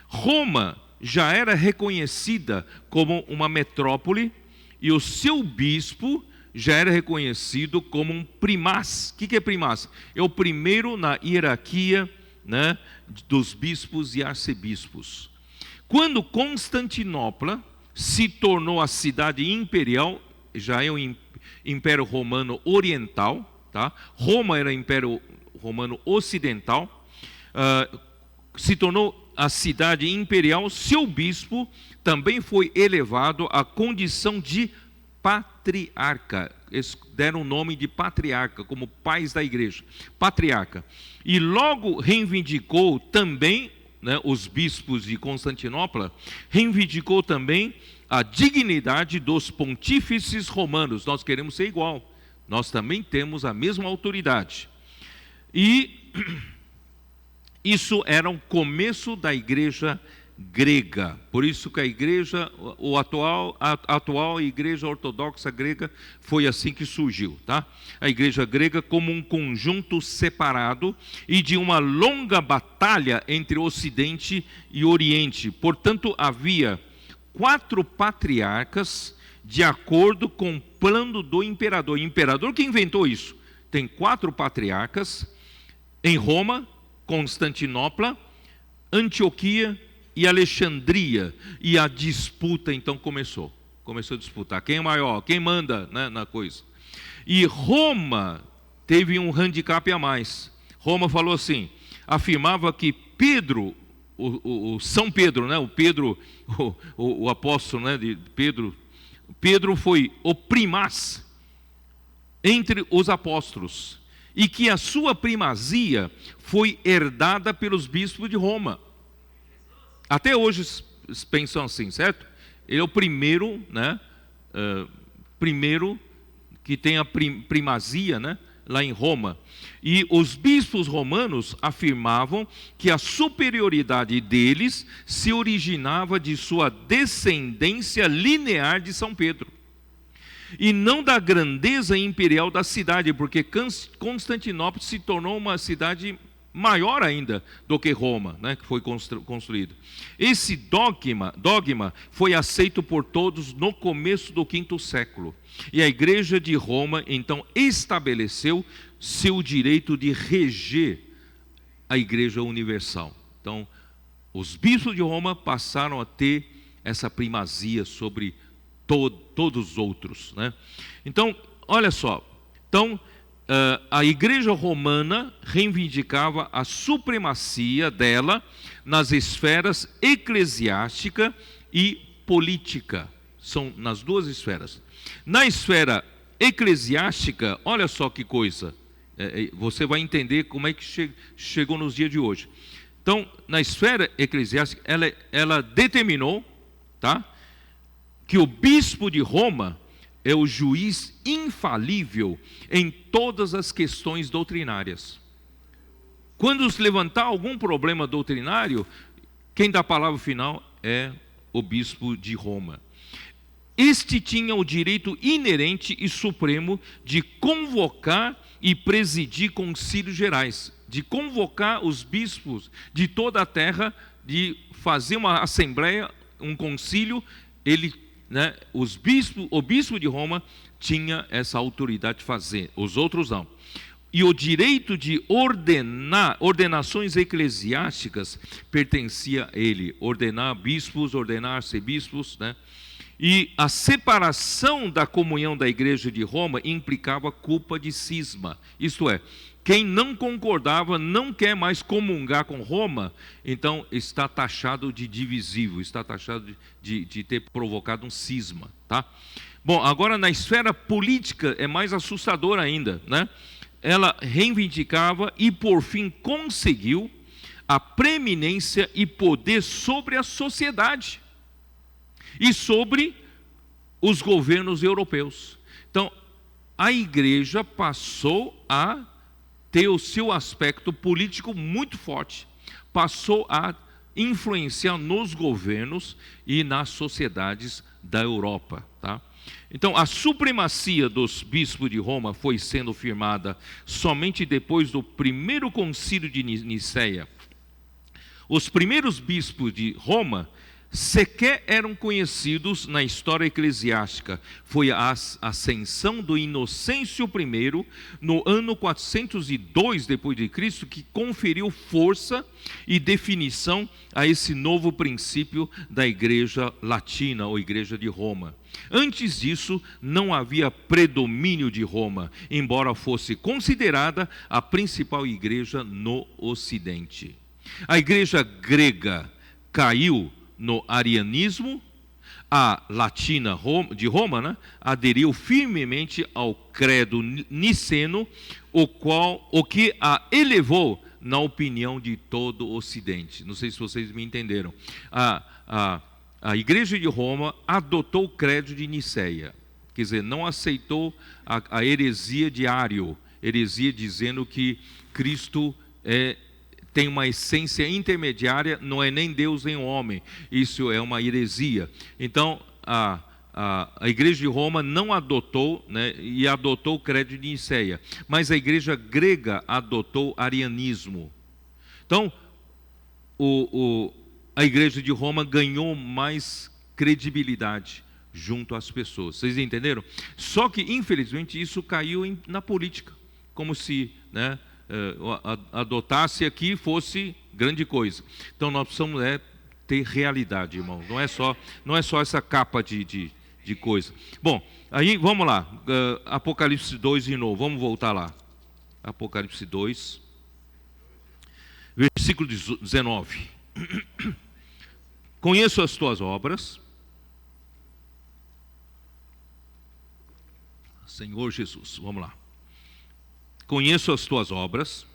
Roma já era reconhecida como uma metrópole e o seu bispo já era reconhecido como um primaz. O que é primaz? É o primeiro na hierarquia, né, dos bispos e arcebispos. Quando Constantinopla se tornou a cidade imperial, já é o Império Romano Oriental, tá? Roma era o Império Romano Ocidental, se tornou a cidade imperial, seu bispo também foi elevado à condição de patriarca. Eles deram o nome de patriarca, como pais da igreja, patriarca. E logo reivindicou também, né, os bispos de Constantinopla, reivindicou também a dignidade dos pontífices romanos. Nós queremos ser igual, nós também temos a mesma autoridade. E isso era o começo da igreja grega. Por isso que a igreja, a atual igreja ortodoxa grega, foi assim que surgiu, tá? A igreja grega como um conjunto separado e de uma longa batalha entre Ocidente e Oriente. Portanto, havia 4 patriarcas de acordo com o plano do imperador. O imperador que inventou isso. Tem 4 patriarcas em Roma, Constantinopla, Antioquia e Alexandria. E a disputa então começou a disputar. Quem é maior? Quem manda, né, na coisa? E Roma teve um handicap a mais. Roma falou assim, afirmava que Pedro, o São Pedro, né, o apóstolo, né, de Pedro foi o primaz entre os apóstolos, e que a sua primazia foi herdada pelos bispos de Roma. Até hoje pensam assim, certo? Ele é o primeiro, né, primeiro que tem a primazia, né, lá em Roma. E os bispos romanos afirmavam que a superioridade deles se originava de sua descendência linear de São Pedro, e não da grandeza imperial da cidade, porque Constantinopla se tornou uma cidade maior ainda do que Roma, né, que foi construído. Esse dogma foi aceito por todos no começo do V século. E a igreja de Roma então estabeleceu seu direito de reger a igreja universal. Então, os bispos de Roma passaram a ter essa primazia sobre todos os outros, né? Então, olha só. Então, a igreja romana reivindicava a supremacia dela nas esferas eclesiástica e política. São nas duas esferas. Na esfera eclesiástica, olha só que coisa, você vai entender como é que chegou nos dias de hoje. Então, na esfera eclesiástica, ela determinou, tá, que o bispo de Roma é o juiz infalível em todas as questões doutrinárias. Quando se levantar algum problema doutrinário, quem dá a palavra final é o bispo de Roma. Este tinha o direito inerente e supremo de convocar e presidir concílios gerais, de convocar os bispos de toda a terra, de fazer uma assembleia, um concílio. Ele, né, o bispo de Roma tinha essa autoridade de fazer, os outros não. E o direito de ordenações eclesiásticas pertencia a ele, ordenar bispos, ordenar arcebispos, né? E a separação da comunhão da igreja de Roma implicava culpa de cisma, isto é, quem não concordava, não quer mais comungar com Roma, então está taxado de divisível, está taxado de ter provocado um cisma, tá? Bom, agora na esfera política é mais assustador ainda, né? Ela reivindicava e por fim conseguiu a preeminência e poder sobre a sociedade e sobre os governos europeus. Então, a igreja passou a ter o seu aspecto político muito forte, passou a influenciar nos governos e nas sociedades da Europa, tá? Então, a supremacia dos bispos de Roma foi sendo firmada somente depois do primeiro concílio de Nicéia. Os primeiros bispos de Roma sequer eram conhecidos na história eclesiástica. Foi a ascensão do Inocêncio I, no ano 402 d.C., que conferiu força e definição a esse novo princípio da igreja latina, ou igreja de Roma. Antes disso, não havia predomínio de Roma, embora fosse considerada a principal igreja no Ocidente. A igreja grega caiu no arianismo, A latina de Roma, né, aderiu firmemente ao credo niceno, o que a elevou na opinião de todo o Ocidente. Não sei se vocês me entenderam. A Igreja de Roma adotou o credo de Niceia, quer dizer, não aceitou a heresia de Ário, heresia dizendo que Cristo tem uma essência intermediária, não é nem Deus nem homem. Isso é uma heresia. Então, a Igreja de Roma não adotou, né, e adotou o credo de Niceia, mas a Igreja grega adotou arianismo. Então, a Igreja de Roma ganhou mais credibilidade junto às pessoas. Vocês entenderam? Só que, infelizmente, isso caiu na política, como se, né, adotasse aqui fosse grande coisa. Então nós precisamos ter realidade, irmão. Não é só essa capa de coisa. Bom, aí vamos lá. Apocalipse 2 de novo. Vamos voltar lá. Apocalipse 2, versículo 19. Conheço as tuas obras, Senhor Jesus. Vamos lá. Conheço as tuas obras,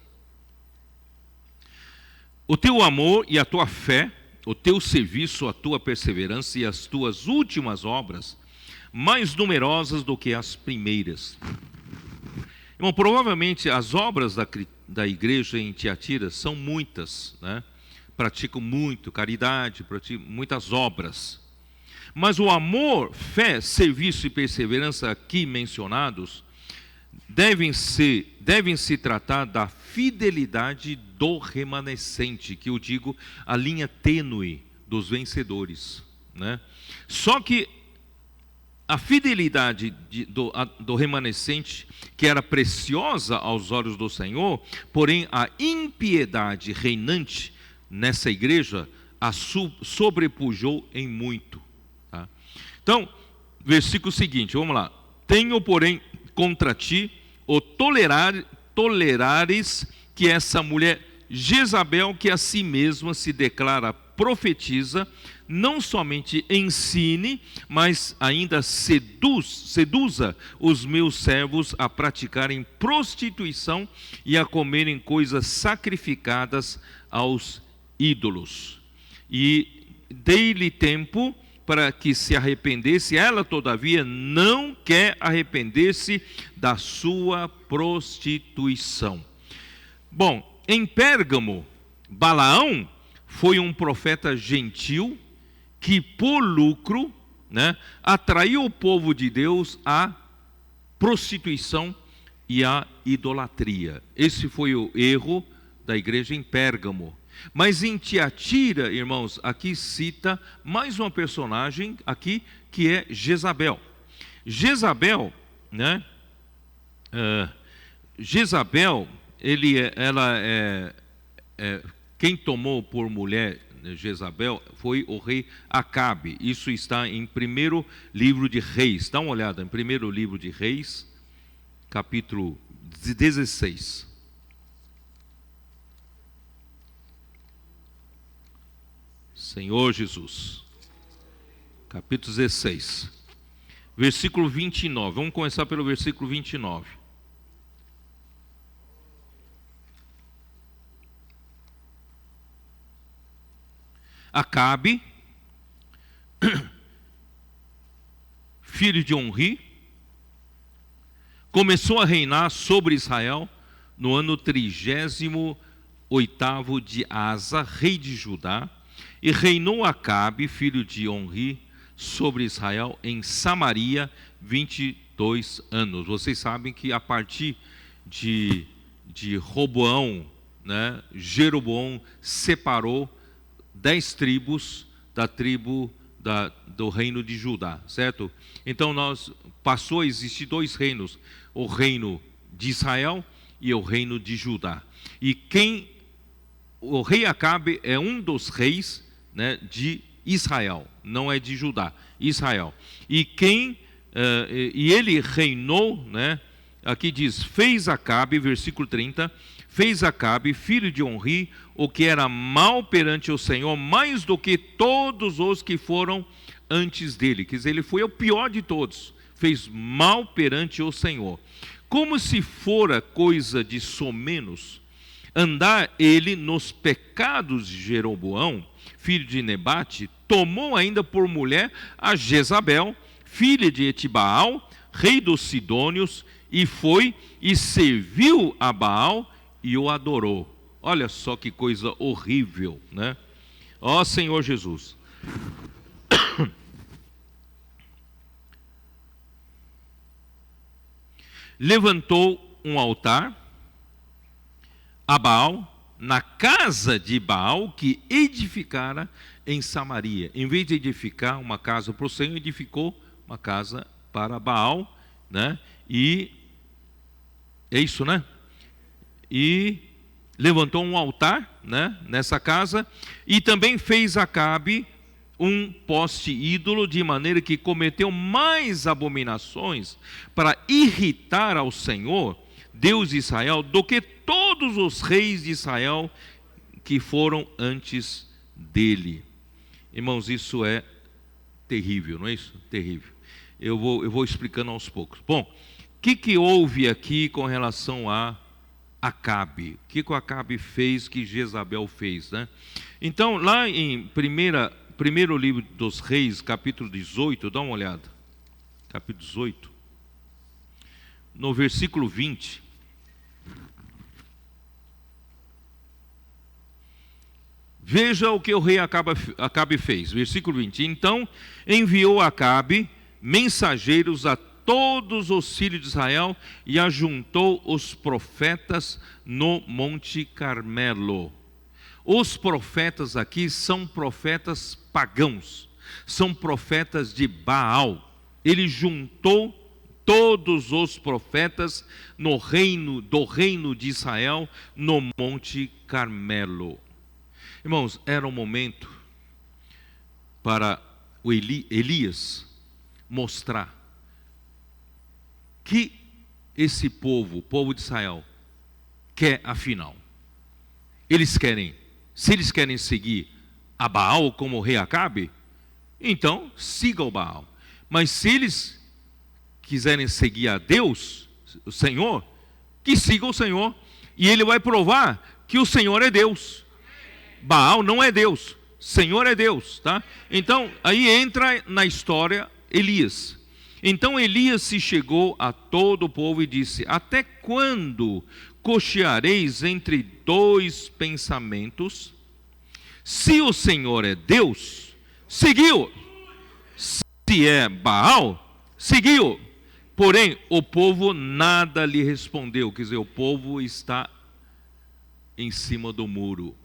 o teu amor e a tua fé, o teu serviço, a tua perseverança e as tuas últimas obras, mais numerosas do que as primeiras. Irmão, provavelmente as obras da igreja em Tiatira são muitas, né? Praticam muito caridade, praticam muitas obras. Mas o amor, fé, serviço e perseverança aqui mencionados devem se tratar da fidelidade do remanescente, que eu digo a linha tênue dos vencedores, né? Só que a fidelidade do remanescente, que era preciosa aos olhos do Senhor, porém a impiedade reinante nessa igreja a sobrepujou em muito, tá? Então, versículo seguinte, vamos lá. Tenho, porém, contra ti o tolerares que essa mulher Jezabel, que a si mesma se declara profetiza, não somente ensine, mas ainda seduza os meus servos a praticarem prostituição e a comerem coisas sacrificadas aos ídolos. E dei-lhe tempo para que se arrependesse, ela todavia não quer arrepender-se da sua prostituição. Bom, em Pérgamo, Balaão foi um profeta gentil que por lucro, né, atraiu o povo de Deus à prostituição e à idolatria. Esse foi o erro da igreja em Pérgamo. Mas em Tiatira, irmãos, aqui cita mais uma personagem aqui, que é Jezabel. Jezabel, né? Jezabel, quem tomou por mulher Jezabel foi o rei Acabe. Isso está em 1º livro de Reis. Dá uma olhada em 1º livro de Reis, capítulo 16. Senhor Jesus, capítulo 16, versículo 29. Vamos começar pelo versículo 29. Acabe, filho de Onri, começou a reinar sobre Israel no ano 38º de Asa, rei de Judá, e reinou Acabe, filho de Onri, sobre Israel em Samaria 22 anos. Vocês sabem que a partir de Roboão, né, Jeroboão separou 10 tribos da tribo do reino de Judá, certo? Então passou a existir 2 reinos, o reino de Israel e o reino de Judá. E o rei Acabe é um dos reis, né, de Israel, não é de Judá, Israel. E ele reinou, né? Aqui diz, fez Acabe, versículo 30, fez Acabe, filho de Onri, o que era mal perante o Senhor, mais do que todos os que foram antes dele. Quer dizer, ele foi o pior de todos, fez mal perante o Senhor. Como se fora coisa de somenos andar ele nos pecados de Jeroboão, filho de Nebate, tomou ainda por mulher a Jezabel, filha de Etibaal, rei dos Sidônios, e foi e serviu a Baal e o adorou. Olha só que coisa horrível, né? Ó Senhor Jesus. Levantou um altar a Baal na casa de Baal que edificara em Samaria. Em vez de edificar uma casa para o Senhor, edificou uma casa para Baal, né? E é isso, né? E levantou um altar, né, nessa casa, e também fez Acabe um poste ídolo, de maneira que cometeu mais abominações para irritar ao Senhor, Deus de Israel, do que todos os reis de Israel que foram antes dele. Irmãos, isso é terrível, não é isso? Terrível. Eu vou explicando aos poucos. Bom, o que houve aqui com relação a Acabe? O que o Acabe fez que Jezabel fez, né? Então, lá em primeiro livro dos Reis, capítulo 18, dá uma olhada. Capítulo 18. No versículo 20. Veja o que o rei Acabe fez. Versículo 20. Então enviou Acabe mensageiros a todos os filhos de Israel e ajuntou os profetas no Monte Carmelo. Os profetas aqui são profetas pagãos, são profetas de Baal. Ele juntou todos os profetas do reino de Israel no Monte Carmelo. Irmãos, era um momento para o Elias mostrar que esse povo, o povo de Israel, quer afinal. Se eles querem seguir a Baal como o rei Acabe, então siga o Baal. Mas se eles quiserem seguir a Deus, o Senhor, que siga o Senhor. E ele vai provar que o Senhor é Deus. Baal não é Deus, Senhor é Deus, tá? Então, aí entra na história Elias. Então Elias se chegou a todo o povo e disse: até quando cocheareis entre dois pensamentos? Se o Senhor é Deus, seguiu. Se é Baal, seguiu. Porém, o povo nada lhe respondeu. Quer dizer, o povo está em cima do muro.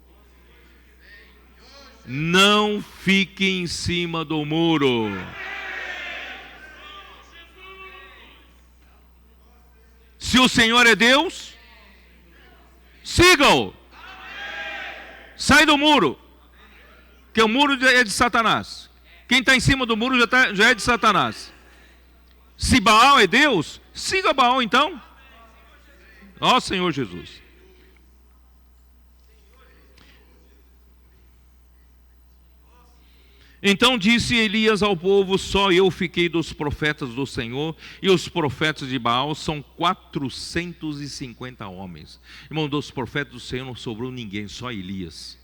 Não fique em cima do muro. Se o Senhor é Deus, siga-o. Sai do muro, que o muro é de Satanás. Quem está em cima do muro já é de Satanás. Se Baal é Deus, siga Baal então. Ó Senhor Jesus. Então disse Elias ao povo: só eu fiquei dos profetas do Senhor, e os profetas de Baal são 450 homens. Irmão, dos profetas do Senhor não sobrou ninguém, só Elias.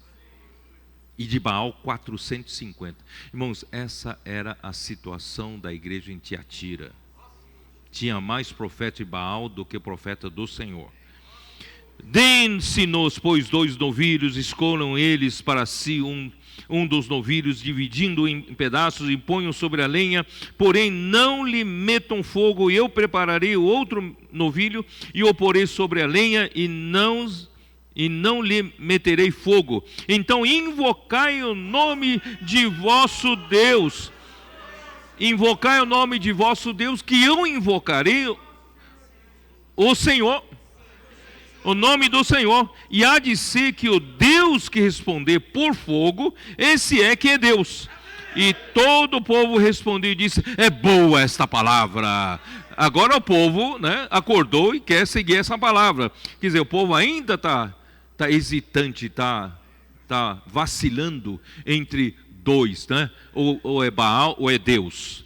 E de Baal 450. Irmãos, essa era a situação da igreja em Tiatira. Tinha mais profeta de Baal do que profeta do Senhor. Deem-se-nos, pois, 2 novilhos, escolham eles para si um dos novilhos, dividindo em pedaços, e ponham sobre a lenha, porém não lhe metam fogo, e eu prepararei o outro novilho, e o porei sobre a lenha, e não lhe meterei fogo. Então invocai o nome de vosso Deus. Invocai o nome de vosso Deus, que eu invocarei o Senhor, o nome do Senhor, e há de ser que o Deus que responder por fogo, esse é que é Deus. E todo o povo respondeu e disse: é boa esta palavra. Agora o povo, né, acordou e quer seguir essa palavra. Quer dizer, o povo ainda está hesitante, está vacilando entre dois, né? Ou é Baal ou é Deus.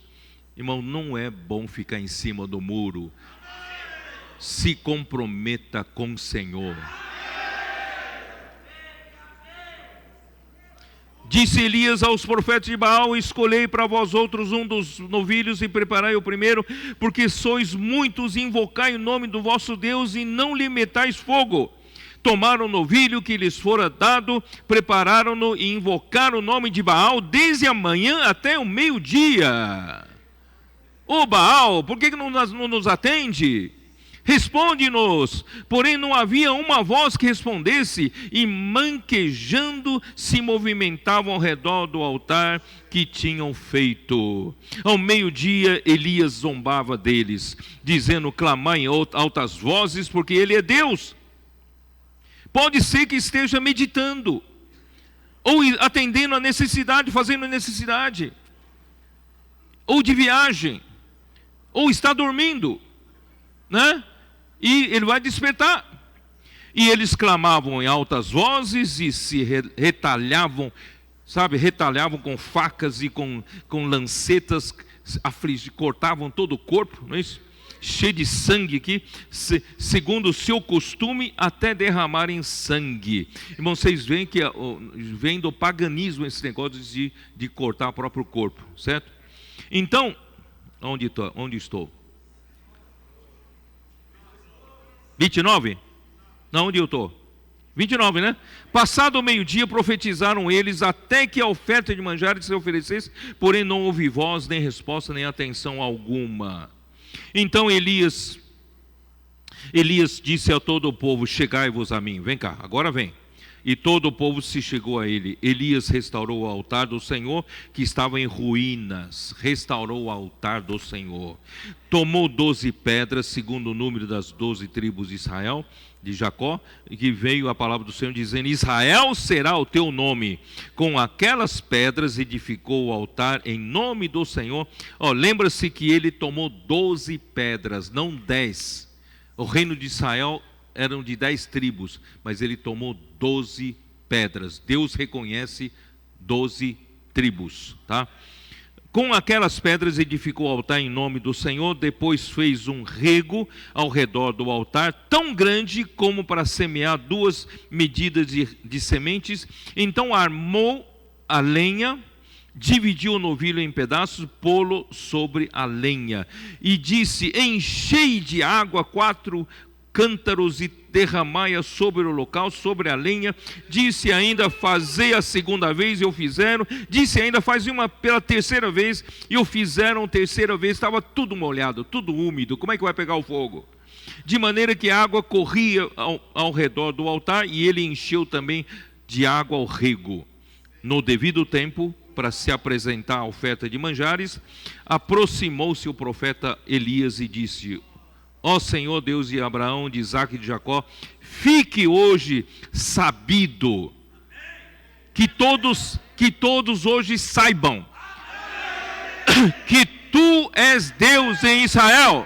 Irmão, não é bom ficar em cima do muro. Se comprometa com o Senhor. Disse Elias aos profetas de Baal: escolhei para vós outros um dos novilhos e preparai o primeiro, porque sois muitos, invocai o nome do vosso Deus e não lhe metais fogo. Tomaram o novilho que lhes fora dado, prepararam-no e invocaram o nome de Baal desde a manhã até o meio-dia. Ô Baal, por que não nos atende? Responde-nos. Porém não havia uma voz que respondesse, e manquejando se movimentavam ao redor do altar que tinham feito. Ao meio-dia Elias zombava deles, dizendo: clamai em altas vozes, porque ele é Deus. Pode ser que esteja meditando, ou atendendo a necessidade, fazendo necessidade, ou de viagem, ou está dormindo, né? E ele vai despertar. E eles clamavam em altas vozes e se retalhavam, retalhavam com facas e com lancetas, cortavam todo o corpo, não é isso? Cheio de sangue aqui, segundo o seu costume, até derramarem sangue. Irmão, vocês veem que vem do paganismo esse negócio de cortar o próprio corpo, certo? Então, onde estou? 29? Não, onde eu estou? 29, né? Passado o meio-dia, profetizaram eles até que a oferta de manjares se oferecesse, porém não houve voz, nem resposta, nem atenção alguma. Então Elias disse a todo o povo: chegai-vos a mim. Vem cá, agora vem. E todo o povo se chegou a ele. Elias restaurou o altar do Senhor, que estava em ruínas. Restaurou o altar do Senhor. Tomou 12 pedras, segundo o número das 12 tribos de Israel, de Jacó, e que veio a palavra do Senhor dizendo: Israel será o teu nome. Com aquelas pedras edificou o altar em nome do Senhor. Lembra-se que ele tomou 12 pedras, não 10. O reino de Israel eram de 10 tribos, mas ele tomou 12 pedras. Deus reconhece 12 tribos, tá? Com aquelas pedras edificou o altar em nome do Senhor. Depois fez um rego ao redor do altar, tão grande como para semear 2 medidas de sementes. Então armou a lenha, dividiu o novilho em pedaços, pô-lo sobre a lenha, e disse: enchei de água 4 cântaros e derramai-a sobre o local, sobre a lenha. Disse ainda: fazei a segunda vez, e o fizeram. Disse ainda: faz uma pela terceira vez, e o fizeram terceira vez. Estava tudo molhado, tudo úmido. Como é que vai pegar o fogo? De maneira que a água corria ao redor do altar, e ele encheu também de água ao rego. No devido tempo, para se apresentar a oferta de manjares, aproximou-se o profeta Elias e disse: ó Senhor Deus de Abraão, de Isaque e de Jacó, fique hoje sabido, que todos hoje saibam que tu és Deus em Israel,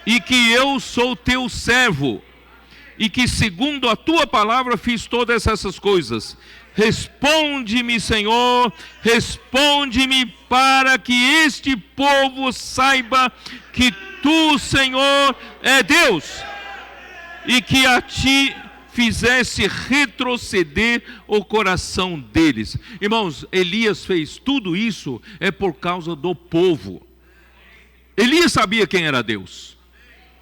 e que eu sou teu servo, e que segundo a tua palavra fiz todas essas coisas. Responde-me, Senhor, responde-me, para que este povo saiba que tu, Senhor, é Deus, e que a ti fizesse retroceder o coração deles. Irmãos, Elias fez tudo isso por causa do povo. Elias sabia quem era Deus.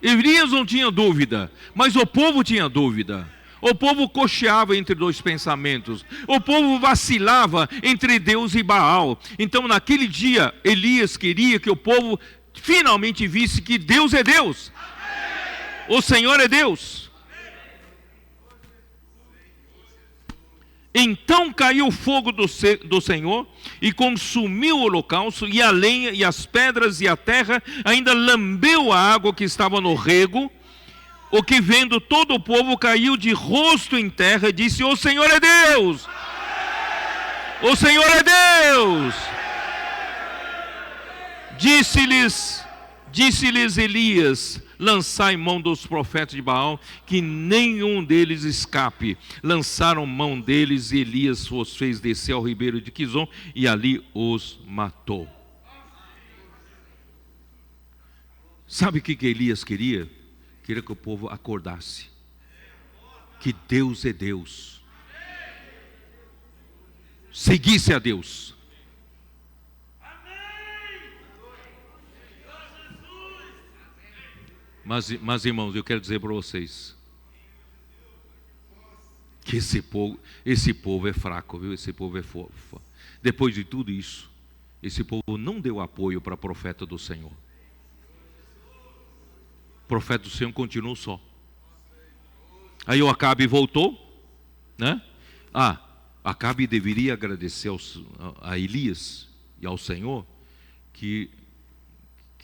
Elias não tinha dúvida, mas o povo tinha dúvida. O povo cocheava entre 2 pensamentos. O povo vacilava entre Deus e Baal. Então naquele dia Elias queria que o povo finalmente visse que Deus é Deus. O Senhor é Deus. Então caiu o fogo do Senhor e consumiu o holocausto, e a lenha e as pedras e a terra, ainda lambeu a água que estava no rego. O que vendo todo o povo caiu de rosto em terra e disse: o Senhor é Deus! O Senhor é Deus! Disse-lhes Elias: lançai mão dos profetas de Baal, que nenhum deles escape. Lançaram mão deles, e Elias os fez descer ao ribeiro de Quizon, e ali os matou. Sabe o que Elias queria? Queria que o povo acordasse, que Deus é Deus, seguisse a Deus. Mas irmãos, eu quero dizer para vocês que esse povo é fraco, viu? Esse povo é fofo. Depois de tudo isso, esse povo não deu apoio para o profeta do Senhor. O profeta do Senhor continuou só. Aí o Acabe voltou, né? Acabe deveria agradecer a Elias e ao Senhor que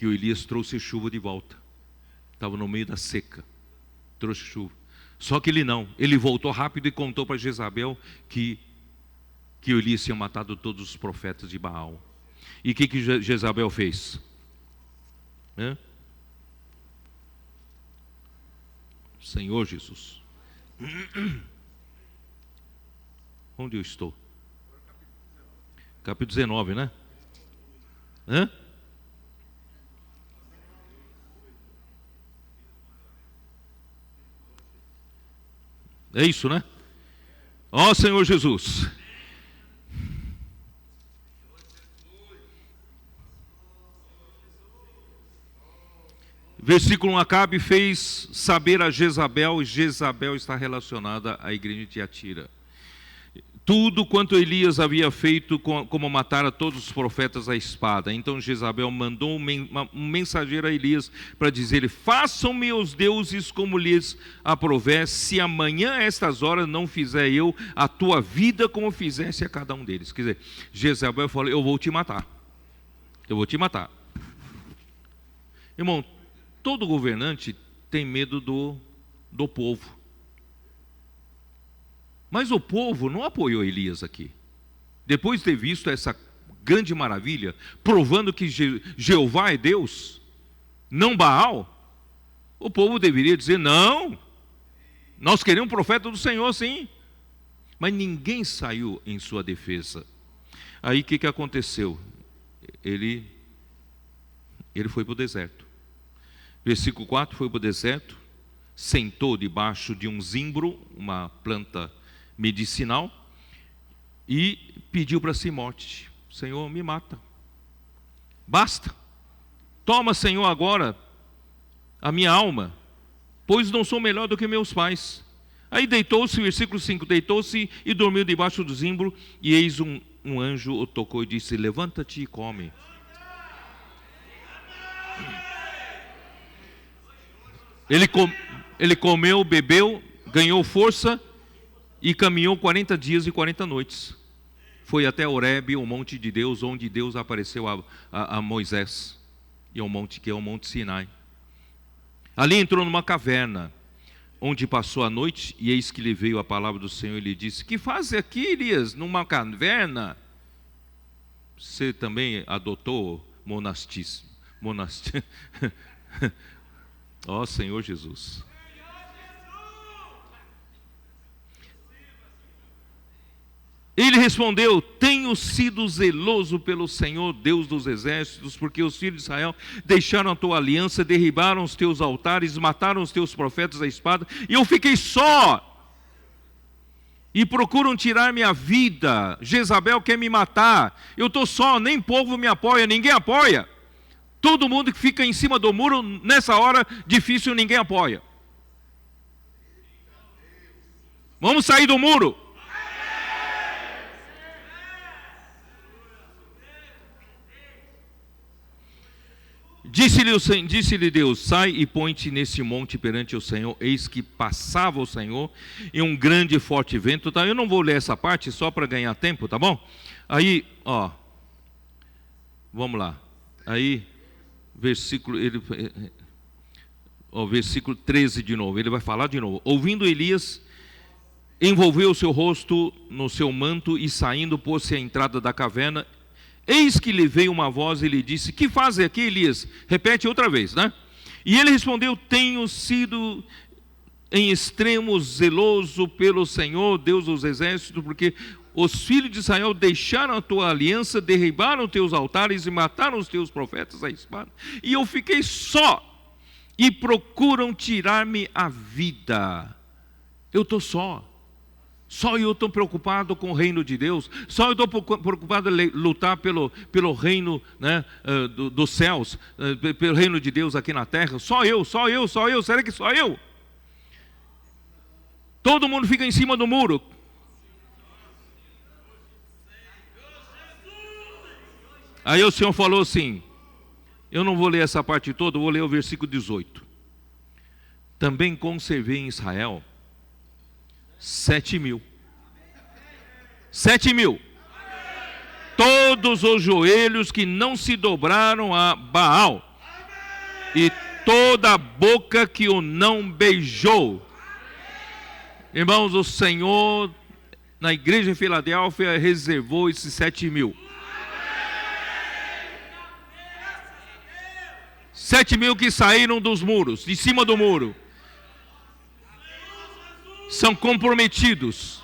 o Elias trouxe chuva de volta. Estava no meio da seca, trouxe chuva. Só que ele não, ele voltou rápido e contou para Jezabel que o Elias tinha matado todos os profetas de Baal. E o que Jezabel fez? Senhor Jesus, onde eu estou? Capítulo 19, né? É isso, né? Ó Senhor Jesus. Versículo 1: Acabe fez saber a Jezabel, e Jezabel está relacionada à igreja de Tiatira, tudo quanto Elias havia feito, como matar a todos os profetas à espada. Então Jezabel mandou um mensageiro a Elias para dizer: façam-me os deuses como lhes aprouver, se amanhã a estas horas não fizer eu a tua vida como fizesse a cada um deles. Quer dizer, Jezabel falou: eu vou te matar. Eu vou te matar. Irmão, todo governante tem medo do povo. Mas o povo não apoiou Elias aqui. Depois de ter visto essa grande maravilha, provando que Jeová é Deus, não Baal, o povo deveria dizer: não, nós queremos um profeta do Senhor, sim. Mas ninguém saiu em sua defesa. Aí o que aconteceu? Ele foi para o deserto. Versículo 4: foi para o deserto, sentou debaixo de um zimbro, uma planta medicinal, e pediu para si morte. Senhor, me mata, basta, toma, Senhor, agora a minha alma, pois não sou melhor do que meus pais. Aí deitou-se, versículo 5, deitou-se e dormiu debaixo do zimbro, e eis um anjo o tocou e disse: levanta-te e come. Ele comeu, bebeu, ganhou força e caminhou 40 dias e 40 noites. Foi até Horebe, o monte de Deus, onde Deus apareceu a Moisés, e o monte que é o Monte Sinai. Ali entrou numa caverna, onde passou a noite, e eis que lhe veio a palavra do Senhor e lhe disse: que fazes aqui, Elias, numa caverna? Você também adotou monastismo. Ó Senhor Jesus. Ele respondeu: tenho sido zeloso pelo Senhor, Deus dos exércitos, porque os filhos de Israel deixaram a tua aliança, derribaram os teus altares, mataram os teus profetas à espada, e eu fiquei só, e procuram tirar minha vida. Jezabel quer me matar, eu estou só, nem povo me apoia, ninguém apoia. Todo mundo que fica em cima do muro, nessa hora difícil, ninguém apoia. Vamos sair do muro. Disse-lhe Deus: sai e põe-te nesse monte perante o Senhor. Eis que passava o Senhor em um grande e forte vento. Tá? Eu não vou ler essa parte só para ganhar tempo, tá bom? Aí, vamos lá. Aí, versículo 13 de novo. Ele vai falar de novo. Ouvindo Elias, envolveu o seu rosto no seu manto e saindo, pôs-se à entrada da caverna. Eis que lhe veio uma voz e lhe disse: que fazes aqui, Elias? Repete outra vez, né? E ele respondeu: tenho sido em extremo zeloso pelo Senhor, Deus dos exércitos, porque os filhos de Israel deixaram a tua aliança, derribaram teus altares e mataram os teus profetas à espada. E eu fiquei só, e procuram tirar-me a vida. Eu estou só. Só eu estou preocupado com o reino de Deus. Só eu estou preocupado em lutar pelo reino, né, dos céus, pelo reino de Deus aqui na terra. Só eu. Será que só eu? Todo mundo fica em cima do muro. Aí o Senhor falou assim, eu não vou ler essa parte toda, eu vou ler o versículo 18. Também conservei em Israel 7.000. 7.000. Todos os joelhos que não se dobraram a Baal. E toda a boca que o não beijou. Irmãos, o Senhor, na igreja de Filadélfia, reservou esses 7.000. 7.000 que saíram dos muros, de cima do muro. São comprometidos,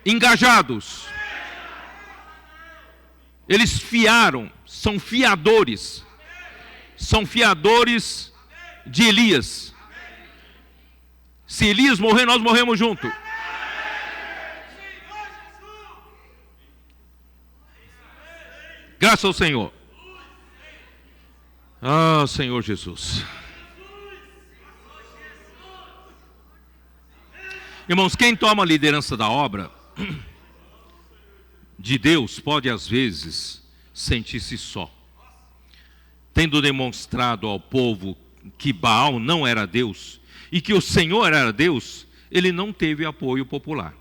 engajados. Eles fiaram, são fiadores. São fiadores de Elias. Se Elias morrer, nós morremos junto. Graças ao Senhor. Ah, Senhor Jesus. Irmãos, quem toma a liderança da obra de Deus pode às vezes sentir-se só. Tendo demonstrado ao povo que Baal não era Deus e que o Senhor era Deus, ele não teve apoio popular.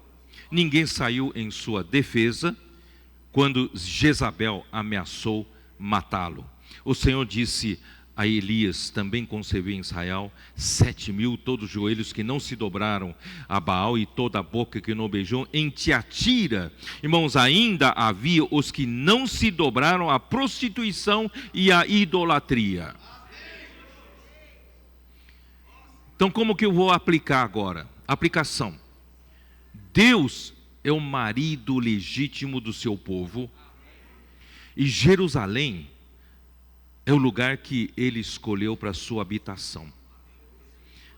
Ninguém saiu em sua defesa quando Jezabel ameaçou matá-lo. O Senhor disse a Elias: também conservei em Israel 7.000, todos os joelhos que não se dobraram a Baal e toda a boca que não beijou. Em Tiatira, irmãos, ainda havia os que não se dobraram à prostituição e à idolatria. Então, como que eu vou aplicar agora? Aplicação. Deus é o marido legítimo do seu povo, e Jerusalém é o lugar que ele escolheu para a sua habitação.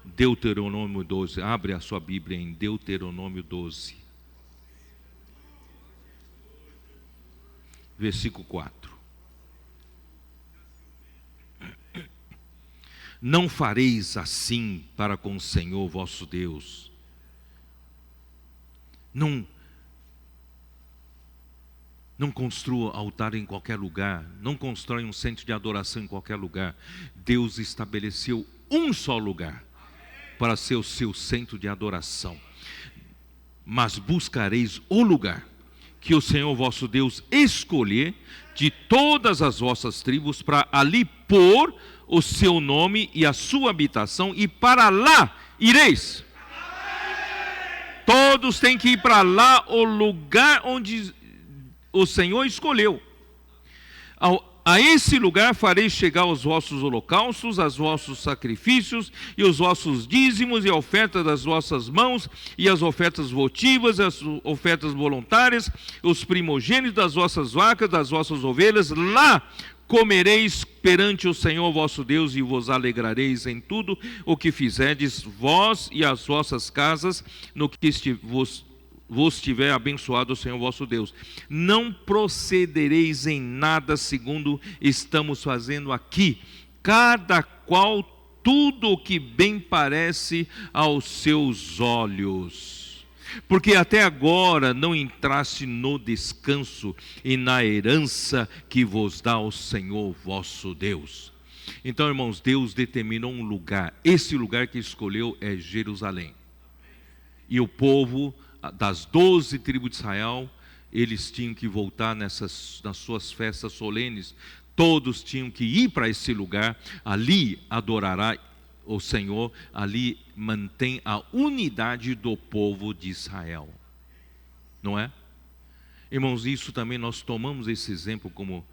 Deuteronômio 12, abre a sua Bíblia em Deuteronômio 12, versículo 4. Não fareis assim para com o Senhor vosso Deus. Não construa altar em qualquer lugar. Não constrói um centro de adoração em qualquer lugar. Deus estabeleceu um só lugar para ser o seu centro de adoração. Mas buscareis o lugar que o Senhor vosso Deus escolher de todas as vossas tribos, para ali pôr o seu nome e a sua habitação, e para lá ireis. Todos têm que ir para lá, o lugar onde o Senhor escolheu. A esse lugar fareis chegar os vossos holocaustos, os vossos sacrifícios, e os vossos dízimos, e a oferta das vossas mãos, e as ofertas votivas, as ofertas voluntárias, os primogênitos das vossas vacas, das vossas ovelhas. Lá comereis perante o Senhor vosso Deus, e vos alegrareis em tudo o que fizerdes, vós e as vossas casas, no que vos tiver abençoado o Senhor vosso Deus. Não procedereis em nada segundo estamos fazendo aqui, cada qual tudo o que bem parece aos seus olhos. Porque até agora não entraste no descanso e na herança que vos dá o Senhor vosso Deus. Então, irmãos, Deus determinou um lugar. Esse lugar que escolheu é Jerusalém. E o povo das 12 tribos de Israel, eles tinham que voltar nas suas festas solenes. Todos tinham que ir para esse lugar. Ali adorará o Senhor, ali mantém a unidade do povo de Israel. Não é? Irmãos, isso também nós tomamos esse exemplo como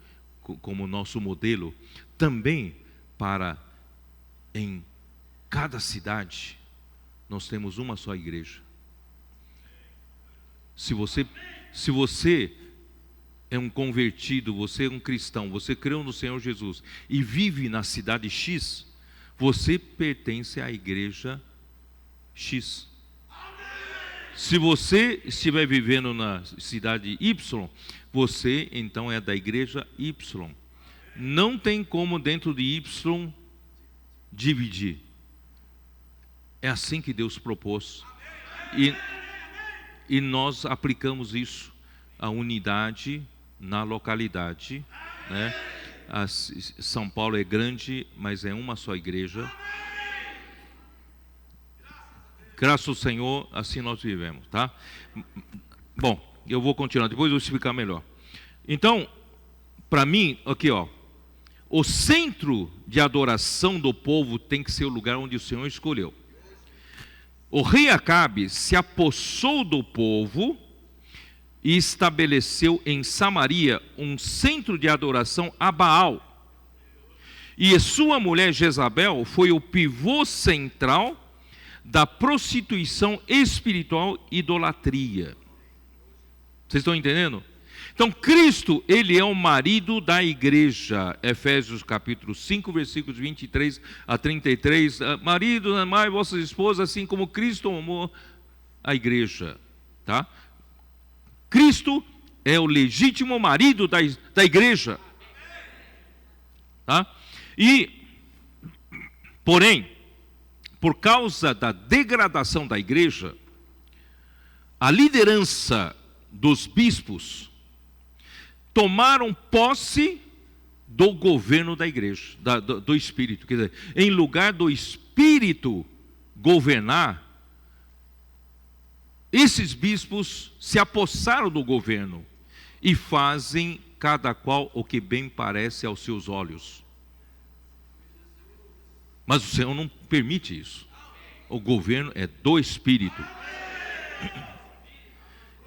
como nosso modelo, também para em cada cidade nós temos uma só igreja. Se você é um convertido, você é um cristão, você creu no Senhor Jesus e vive na cidade X, você pertence à igreja X. Se você estiver vivendo na cidade Y, você então é da igreja Y. Não tem como dentro de Y dividir. É assim que Deus propôs. E nós aplicamos isso, a unidade na localidade, né? São Paulo é grande, mas é uma só igreja. Graças ao Senhor, assim nós vivemos, tá? Bom, eu vou continuar, depois eu vou explicar melhor. Então, para mim, aqui ó, o centro de adoração do povo tem que ser o lugar onde o Senhor escolheu. O rei Acabe se apossou do povo e estabeleceu em Samaria um centro de adoração a Baal. E sua mulher Jezabel foi o pivô central da prostituição espiritual e idolatria. Vocês estão entendendo? Então Cristo, ele é o marido da igreja. Efésios capítulo 5, versículos 23 a 33. Marido, amai vossas esposas, assim como Cristo amou a igreja. Tá? Cristo é o legítimo marido da igreja. Tá? Porém, por causa da degradação da igreja, a liderança dos bispos tomaram posse do governo da igreja, do Espírito. Quer dizer, em lugar do Espírito governar, esses bispos se apossaram do governo e fazem cada qual o que bem parece aos seus olhos. Mas o Senhor não permite isso. O governo é do Espírito.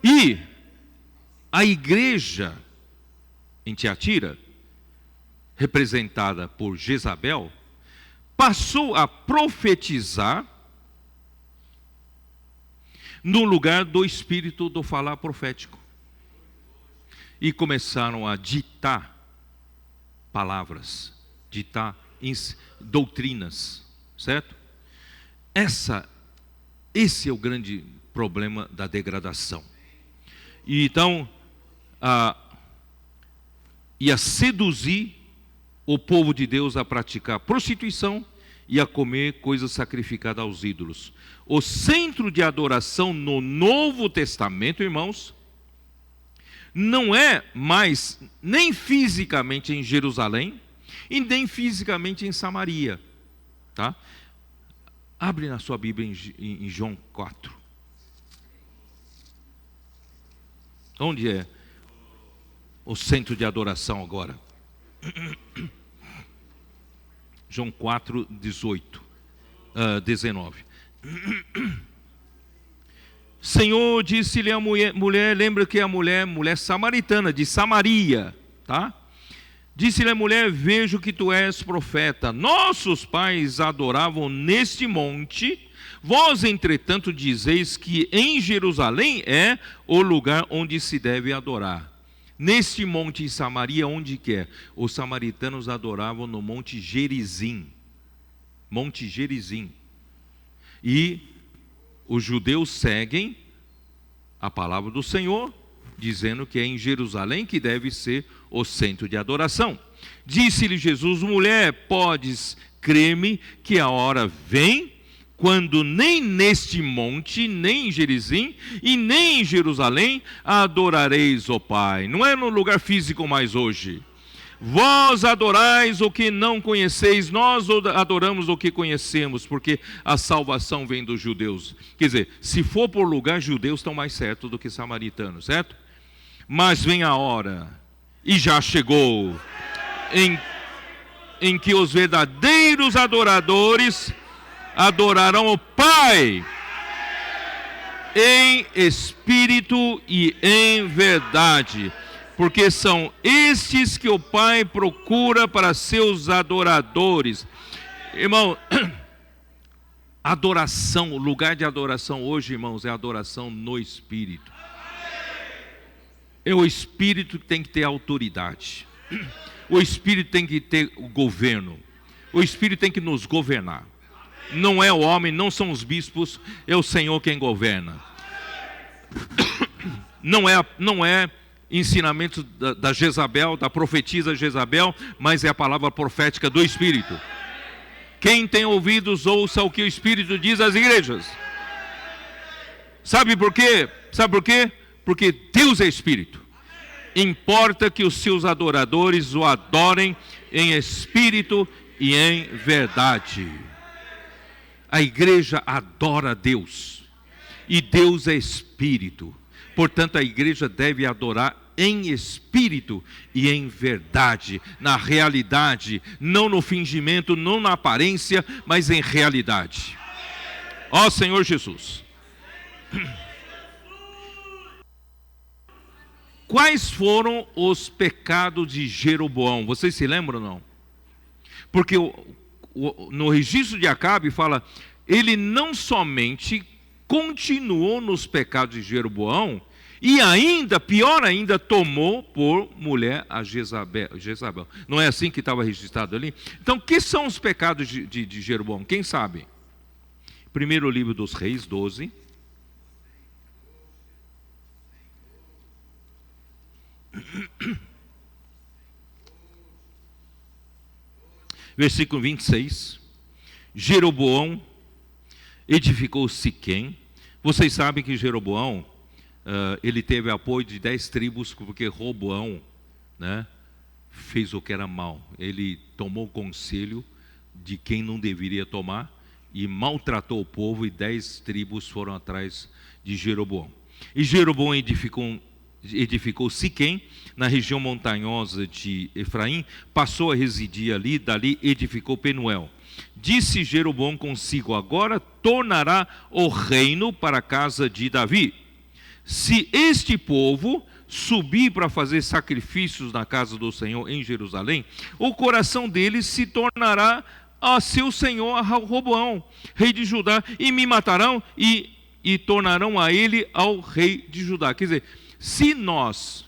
E a igreja em Tiatira, representada por Jezabel, passou a profetizar no lugar do espírito do falar profético. E começaram a ditar palavras, ditar doutrinas, certo? Esse é o grande problema da degradação. E então, ia seduzir o povo de Deus a praticar prostituição e a comer coisas sacrificadas aos ídolos. O centro de adoração no Novo Testamento, irmãos, não é mais nem fisicamente em Jerusalém e nem fisicamente em Samaria, tá? Abre na sua Bíblia em João 4. Onde é o centro de adoração agora? João 4, 19. Senhor, disse-lhe a mulher, lembra que a mulher samaritana, de Samaria, tá? Disse-lhe a mulher, vejo que tu és profeta. Nossos pais adoravam neste monte, vós, entretanto, dizeis que em Jerusalém é o lugar onde se deve adorar. Neste monte em Samaria, onde que é? Os samaritanos adoravam no Monte Gerizim. Monte Gerizim. E os judeus seguem a palavra do Senhor, dizendo que é em Jerusalém que deve ser o centro de adoração. Disse-lhe Jesus, mulher, podes crer-me que a hora vem, quando nem neste monte, nem em Gerizim, e nem em Jerusalém, adorareis o Pai. Não é no lugar físico mais hoje. Vós adorais o que não conheceis, nós adoramos o que conhecemos, porque a salvação vem dos judeus. Quer dizer, se for por lugar, judeus estão mais certos do que samaritanos, certo? Mas vem a hora, e já chegou, em que os verdadeiros adoradores adorarão o Pai em espírito e em verdade. porque são estes que o Pai procura para seus adoradores. Irmão, adoração, o lugar de adoração hoje, irmãos, é adoração no Espírito. É o Espírito que tem que ter autoridade. O Espírito tem que ter o governo. O Espírito tem que nos governar. Não é o homem, não são os bispos, é o Senhor quem governa. Não é ensinamento da Jezabel, da profetisa Jezabel, mas é a palavra profética do Espírito. Quem tem ouvidos, ouça o que o Espírito diz às igrejas. Sabe por quê? Sabe por quê? Porque Deus é Espírito. Importa que os seus adoradores o adorem em espírito e em verdade. A igreja adora a Deus. E Deus é Espírito. Portanto, a igreja deve adorar em espírito e em verdade, na realidade, não no fingimento, não na aparência, mas em realidade. Ó Senhor Jesus. Quais foram os pecados de Jeroboão? Vocês se lembram ou não? Porque no registro de Acabe fala, ele não somente continuou nos pecados de Jeroboão, e ainda, pior ainda, tomou por mulher a Jezabel. Não é assim que estava registrado ali? Então, o que são os pecados de Jeroboão? Quem sabe? Primeiro livro dos Reis, 12. Versículo 26. Jeroboão edificou Siquém. Vocês sabem que Jeroboão, ele teve apoio de 10 tribos, porque Roboão, né, fez o que era mal. Ele tomou conselho de quem não deveria tomar e maltratou o povo, e 10 tribos foram atrás de Jeroboão. E Jeroboão edificou Siquém, na região montanhosa de Efraim, passou a residir ali, dali edificou Penuel. Disse Jeroboão consigo, agora tornará o reino para a casa de Davi. Se este povo subir para fazer sacrifícios na casa do Senhor em Jerusalém, o coração deles se tornará a seu senhor, a Roboão, rei de Judá, e me matarão e tornarão a ele ao rei de Judá. Quer dizer, se nós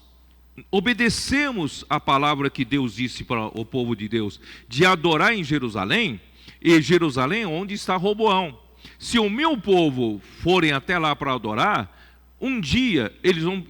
obedecemos a palavra que Deus disse para o povo de Deus, de adorar em Jerusalém, e Jerusalém onde está Roboão, se o meu povo forem até lá para adorar, um dia eles vão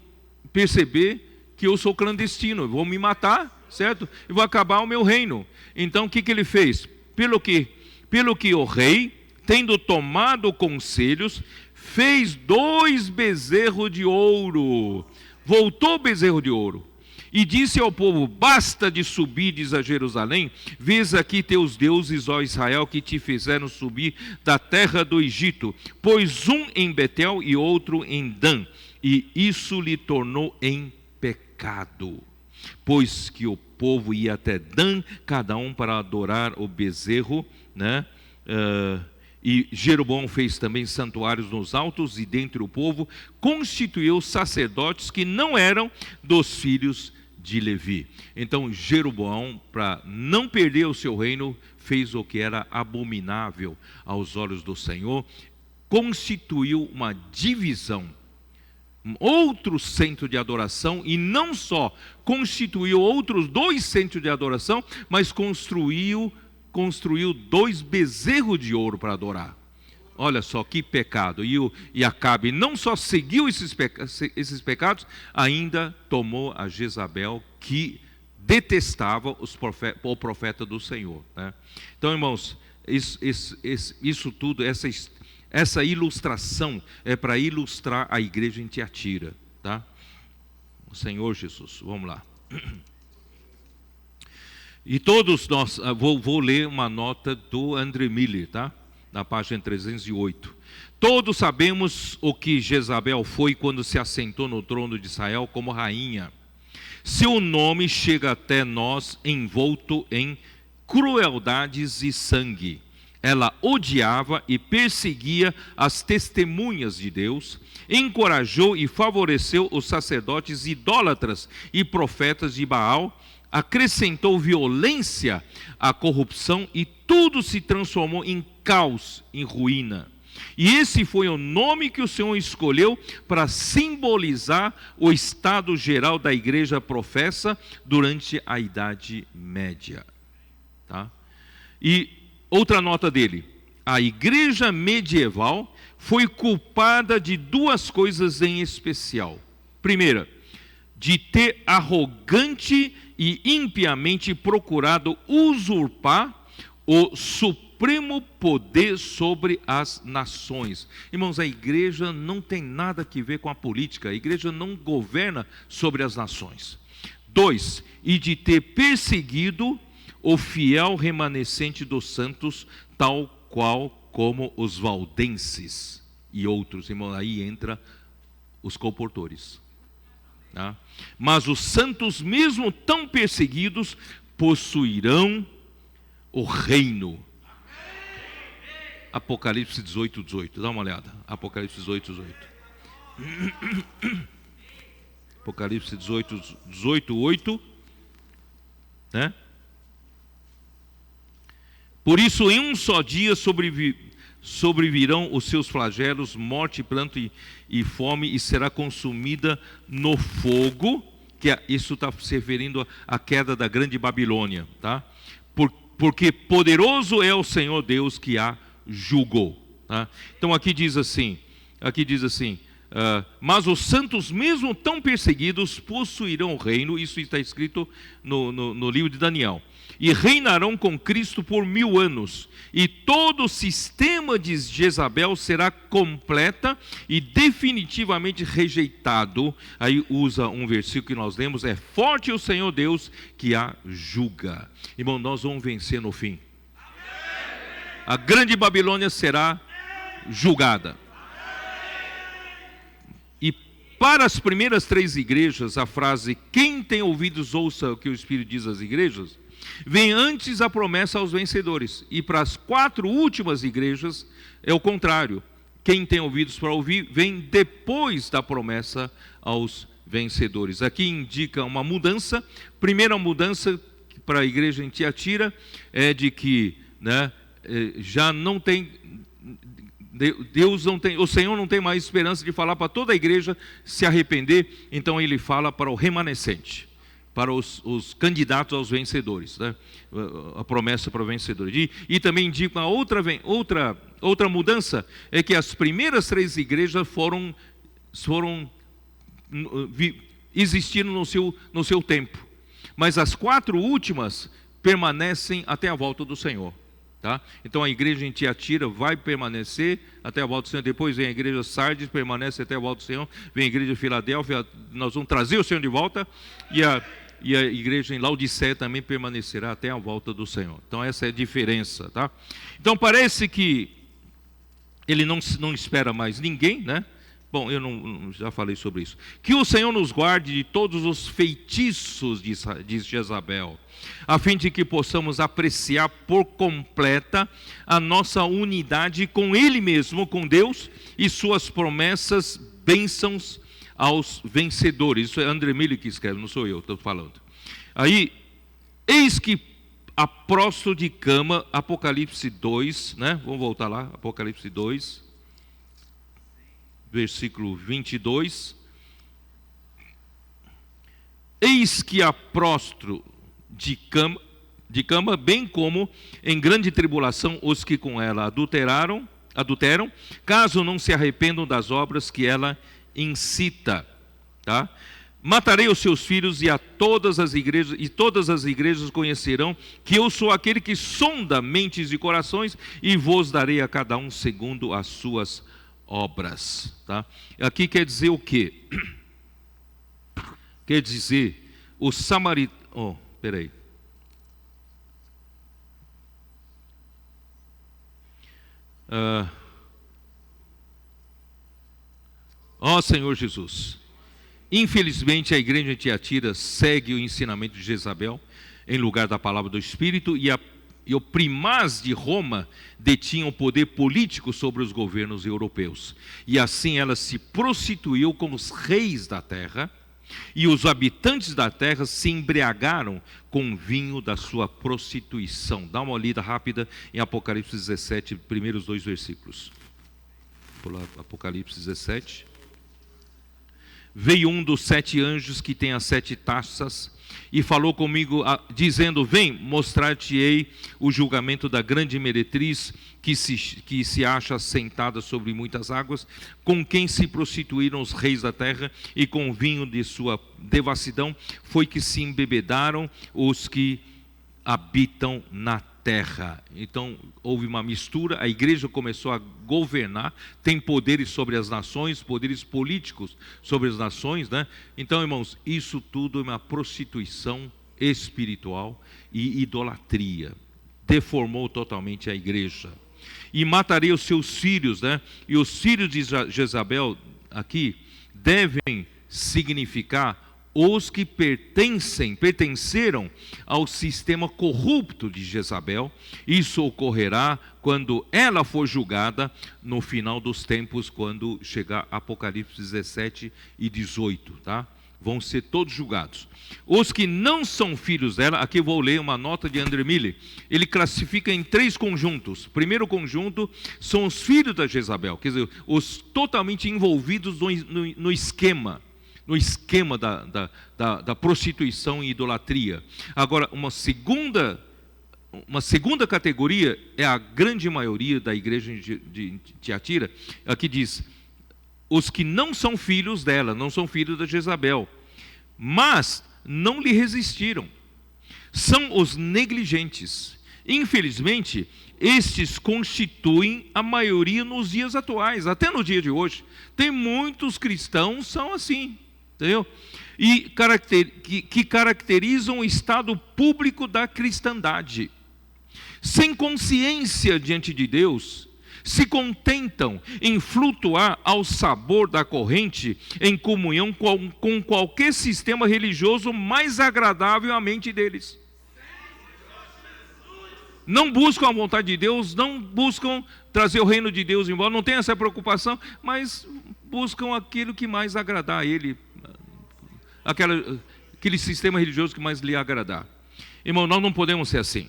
perceber que eu sou clandestino, vão me matar, certo? E vou acabar o meu reino. Então o que ele fez? Pelo que o rei, tendo tomado conselhos, fez 2 bezerros de ouro. Voltou o bezerro de ouro. E disse ao povo, basta de subires a Jerusalém, vês aqui teus deuses, ó Israel, que te fizeram subir da terra do Egito, pois um em Betel e outro em Dan, e isso lhe tornou em pecado, pois que o povo ia até Dan, cada um para adorar o bezerro, né? E Jeroboão fez também santuários nos altos, e dentre o povo constituiu sacerdotes que não eram dos filhos de Levi. Então Jeroboão, para não perder o seu reino, fez o que era abominável aos olhos do Senhor, constituiu uma divisão, outro centro de adoração, e não só constituiu outros 2 centros de adoração, mas construiu 2 bezerros de ouro para adorar. Olha só que pecado. E Acabe não só seguiu esses pecados, ainda tomou a Jezabel, que detestava o profeta do Senhor, né? Então, irmãos, isso tudo, essa ilustração é para ilustrar a igreja em Tiatira, tá? O Senhor Jesus, vamos lá. E todos nós, vou ler uma nota do André Miller, tá? Na página 308. Todos sabemos o que Jezabel foi quando se assentou no trono de Israel como rainha. Seu nome chega até nós envolto em crueldades e sangue. Ela odiava e perseguia as testemunhas de Deus, encorajou e favoreceu os sacerdotes idólatras e profetas de Baal, acrescentou violência à corrupção e tudo se transformou em caos, em ruína. E esse foi o nome que o Senhor escolheu para simbolizar o estado geral da igreja professa durante a Idade Média. Tá? E outra nota dele: a igreja medieval foi culpada de duas coisas em especial. Primeira, de ter arrogante e impiamente procurado usurpar o supremo poder sobre as nações. Irmãos, a igreja não tem nada a ver com a política, a igreja não governa sobre as nações. 2, e de ter perseguido o fiel remanescente dos santos, tal qual como os valdenses e outros. Irmão, aí entra os colportores. Tá? Mas os santos, mesmo tão perseguidos, possuirão o reino. Apocalipse 18, 18. Dá uma olhada. Apocalipse 18, 18. Apocalipse 18, 18, 8. Né? Por isso, em um só dia sobrevirão os seus flagelos, morte, pranto e fome, e será consumida no fogo, isso está se referindo à queda da grande Babilônia, tá? Porque poderoso é o Senhor Deus que a julgou. Tá? Então aqui diz assim, mas os santos, mesmo tão perseguidos, possuirão o reino. Isso está escrito no livro de Daniel. E reinarão com Cristo por 1000 anos. E todo o sistema de Jezabel será completa e definitivamente rejeitado. Aí usa um versículo que nós lemos: é forte o Senhor Deus que a julga. Irmão, nós vamos vencer no fim. A grande Babilônia será julgada. E para as primeiras 3 igrejas, a frase "quem tem ouvidos ouça o que o Espírito diz às igrejas", vem antes a promessa aos vencedores. E para as 4 últimas igrejas é o contrário. Quem tem ouvidos para ouvir vem depois da promessa aos vencedores. Aqui indica uma mudança. Primeira mudança para a igreja em Tiatira é de que, né, já não tem, Deus não tem, o Senhor não tem mais esperança de falar para toda a igreja se arrepender. Então ele fala para o remanescente, para os candidatos aos vencedores, né? A promessa para os vencedores. E também indica outra mudança, é que as primeiras 3 igrejas existiram no seu tempo, mas as 4 últimas permanecem até a volta do Senhor. Tá? Então a igreja em Tiatira vai permanecer até a volta do Senhor. Depois vem a igreja Sardes, permanece até a volta do Senhor. Vem a igreja de Filadélfia, nós vamos trazer o Senhor de volta. E a igreja em Laodiceia também permanecerá até a volta do Senhor. Então essa é a diferença, tá? Então parece que ele não espera mais ninguém, né? Bom, eu já falei sobre isso. Que o Senhor nos guarde de todos os feitiços de Jezabel, a fim de que possamos apreciar por completa a nossa unidade com Ele mesmo, com Deus, e suas promessas, bênçãos aos vencedores. Isso é André Miller que escreve, não sou eu, estou falando. Aí, eis que apróstolo de cama, Apocalipse 2, né? Vamos voltar lá, Apocalipse 2, versículo 22. Eis que apróstolo de cama, bem como em grande tribulação os que com ela adulteram, caso não se arrependam das obras que ela incita, tá? Matarei os seus filhos e todas as igrejas conhecerão que eu sou aquele que sonda mentes e corações, e vos darei a cada um segundo as suas obras, tá? Aqui quer dizer o quê? Quer dizer, o samaritano, peraí. Senhor Jesus, infelizmente a igreja de Tiatira segue o ensinamento de Jezabel em lugar da palavra do Espírito, e o primaz de Roma detinham poder político sobre os governos europeus. E assim ela se prostituiu como os reis da terra, e os habitantes da terra se embriagaram com o vinho da sua prostituição. Dá uma olhada rápida em Apocalipse 17, primeiros 2 versículos. Apocalipse 17. Veio um dos 7 anjos que tem as 7 taças e falou comigo, dizendo: vem, mostrar-te-ei o julgamento da grande meretriz que se acha sentada sobre muitas águas, com quem se prostituíram os reis da terra, e com o vinho de sua devassidão foi que se embebedaram os que habitam na terra. Então houve uma mistura, a igreja começou a governar, tem poderes sobre as nações, poderes políticos sobre as nações, né? Então, irmãos, isso tudo é uma prostituição espiritual e idolatria. Deformou totalmente a igreja. E matarei os seus filhos, né? E os filhos de Jezabel aqui devem significar os que pertenceram ao sistema corrupto de Jezabel. Isso ocorrerá quando ela for julgada no final dos tempos, quando chegar Apocalipse 17 e 18, tá? Vão ser todos julgados. Os que não são filhos dela, aqui vou ler uma nota de André Miller, ele classifica em 3 conjuntos. O primeiro conjunto são os filhos da Jezabel, quer dizer, os totalmente envolvidos no esquema da prostituição e idolatria. Agora, uma segunda categoria é a grande maioria da igreja de Tiatira. Aqui diz: os que não são filhos dela, não são filhos da Jezabel, mas não lhe resistiram. São os negligentes. Infelizmente, estes constituem a maioria nos dias atuais, até no dia de hoje. Tem muitos cristãos que são assim, entendeu? E que caracterizam o estado público da cristandade. Sem consciência diante de Deus, se contentam em flutuar ao sabor da corrente, em comunhão com qualquer sistema religioso mais agradável à mente deles. Não buscam a vontade de Deus, não buscam trazer o reino de Deus embora, não tem essa preocupação, mas buscam aquilo que mais agradar a Ele, aquele sistema religioso que mais lhe agradar. Irmão, nós não podemos ser assim.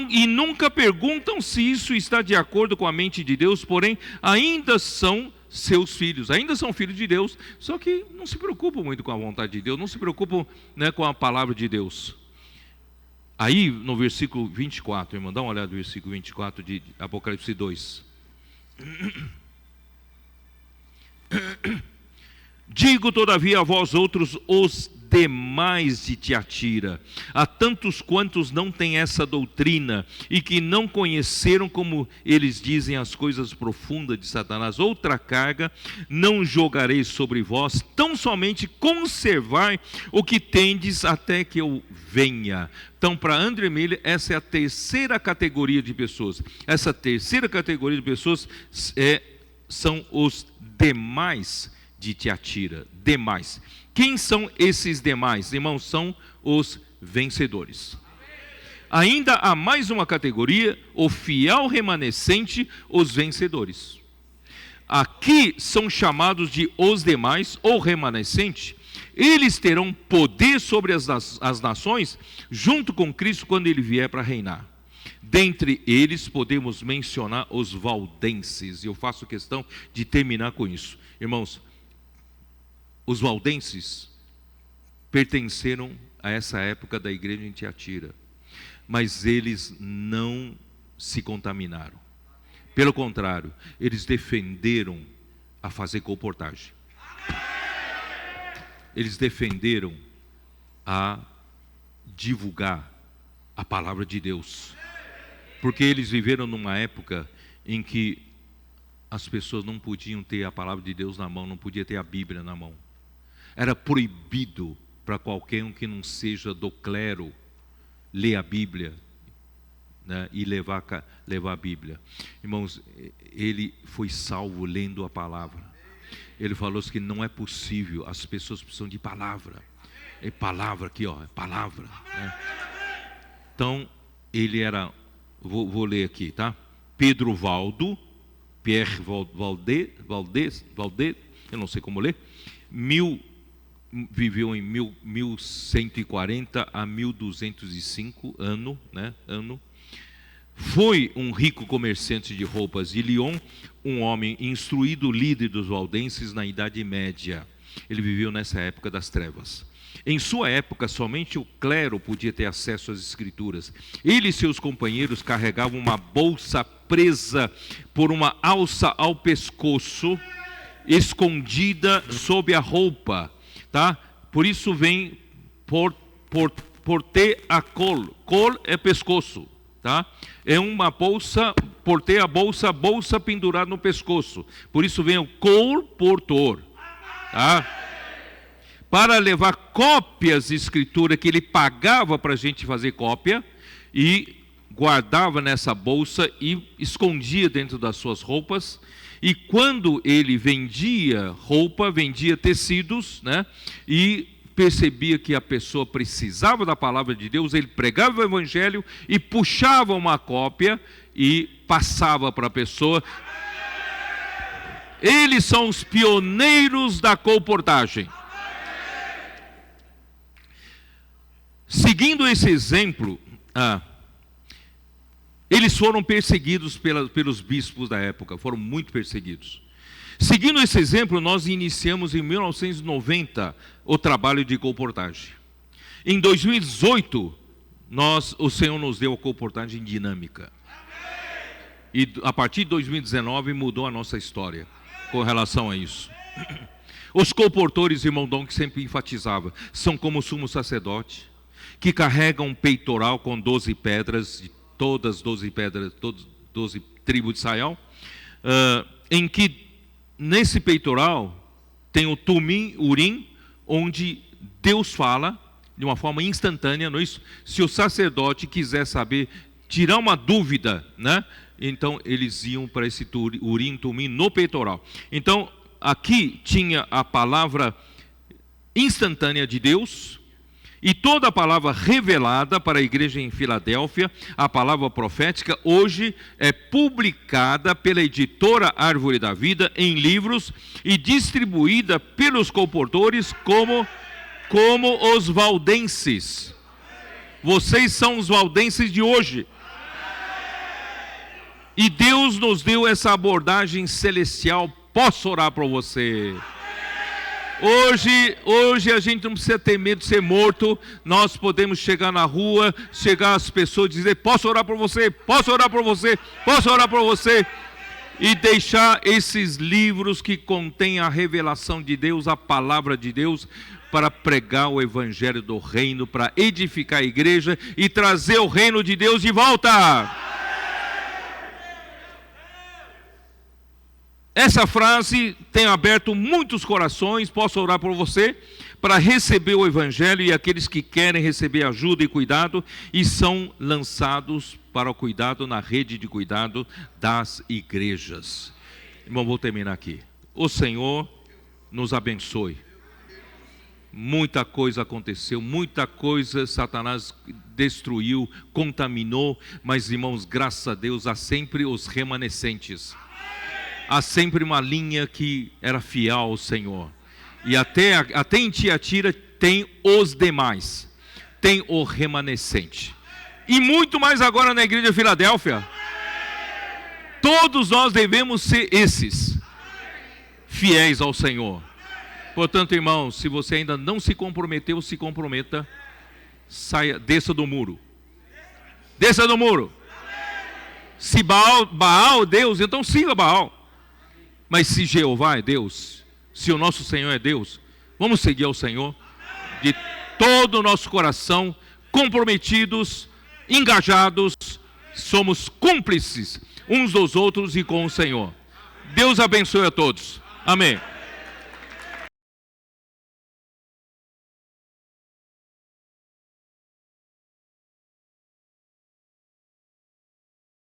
E nunca perguntam se isso está de acordo com a mente de Deus, porém ainda são seus filhos, ainda são filhos de Deus, só que não se preocupam muito com a vontade de Deus, não se preocupam, né, com a palavra de Deus. Aí no versículo 24, irmão, dá uma olhada no versículo 24 de Apocalipse 2. Digo todavia a vós outros, os demais de Tiatira, a tantos quantos não têm essa doutrina e que não conheceram, como eles dizem, as coisas profundas de Satanás, outra carga não jogarei sobre vós, tão somente conservai o que tendes até que eu venha. Então, para André Miller, essa é a terceira categoria de pessoas. Essa terceira categoria de pessoas são os demais de Tiatira. Demais. Quem são esses demais? Irmãos, são os vencedores. Ainda há mais uma categoria, o fiel remanescente, os vencedores. Aqui são chamados de os demais, ou remanescente. Eles terão poder sobre as nações, junto com Cristo, quando Ele vier para reinar. Dentre eles podemos mencionar os valdenses. Eu faço questão de terminar com isso. Irmãos, os valdenses pertenceram a essa época da igreja em Tiatira, mas eles não se contaminaram. Pelo contrário, eles defenderam a fazer colportagem. Eles defenderam a divulgar a palavra de Deus, porque eles viveram numa época em que as pessoas não podiam ter a palavra de Deus na mão, não podia ter a Bíblia na mão. Era proibido para qualquer um que não seja do clero ler a Bíblia, né, e levar a Bíblia. Irmãos, ele foi salvo lendo a palavra. Ele falou que não é possível, as pessoas precisam de palavra. É palavra aqui, ó, é palavra, né? Então, ele era, vou ler aqui, tá? Pedro Valdo, Pierre Valdez, eu não sei como ler, viveu em 1140 a 1205 ano. Foi um rico comerciante de roupas de Lyon, um homem instruído, líder dos valdenses na Idade Média. Ele viveu nessa época das trevas. Em sua época, somente o clero podia ter acesso às escrituras. Ele e seus companheiros carregavam uma bolsa presa por uma alça ao pescoço, escondida sob a roupa, tá? Por isso vem porter a col. Col é pescoço, tá? É uma bolsa, porter a bolsa pendurada no pescoço. Por isso vem o colportor, tá? Para levar cópias de escritura que ele pagava para a gente fazer cópia e guardava nessa bolsa e escondia dentro das suas roupas. E quando ele vendia roupa, vendia tecidos, né? E percebia que a pessoa precisava da palavra de Deus, ele pregava o evangelho e puxava uma cópia e passava para a pessoa. Eles são os pioneiros da colportagem. Seguindo esse exemplo, eles foram perseguidos pelos bispos da época, foram muito perseguidos. Seguindo esse exemplo, nós iniciamos em 1990 o trabalho de colportagem. Em 2018, o Senhor nos deu a colportagem dinâmica. E a partir de 2019 mudou a nossa história com relação a isso. Os colportores, irmão Dom, que sempre enfatizava, são como o sumo sacerdote, que carregam um peitoral com 12 pedras, de todas as 12 pedras, 12 tribos de Israel, em que nesse peitoral tem o Tumim, Urim, onde Deus fala de uma forma instantânea, não é isso? Se o sacerdote quiser saber, tirar uma dúvida, né? Então eles iam para esse Urim, Tumim no peitoral. Então aqui tinha a palavra instantânea de Deus, e toda a palavra revelada para a igreja em Filadélfia, a palavra profética, hoje é publicada pela editora Árvore da Vida em livros e distribuída pelos colportores como os valdenses. Vocês são os valdenses de hoje. E Deus nos deu essa abordagem celestial. Posso orar por você? Hoje a gente não precisa ter medo de ser morto. Nós podemos chegar na rua, chegar às pessoas e dizer: posso orar por você, posso orar por você, posso orar por você. E deixar esses livros que contêm a revelação de Deus, a palavra de Deus, para pregar o evangelho do reino, para edificar a igreja e trazer o reino de Deus de volta. Essa frase tem aberto muitos corações. Posso orar por você, para receber o evangelho, e aqueles que querem receber ajuda e cuidado, e são lançados para o cuidado na rede de cuidado das igrejas. Irmão, vou terminar aqui. O Senhor nos abençoe. Muita coisa aconteceu, muita coisa Satanás destruiu, contaminou, mas, irmãos, graças a Deus, há sempre os remanescentes. Há sempre uma linha que era fiel ao Senhor. E até em Tiatira tem os demais. Tem o remanescente. E muito mais agora na igreja de Filadélfia. Todos nós devemos ser esses, fiéis ao Senhor. Portanto, irmãos, se você ainda não se comprometeu, se comprometa. Desça do muro. Desça do muro. Se Baal Deus, então siga Baal. Mas se Jeová é Deus, se o nosso Senhor é Deus, vamos seguir ao Senhor de todo o nosso coração, comprometidos, engajados, somos cúmplices uns dos outros e com o Senhor. Deus abençoe a todos. Amém.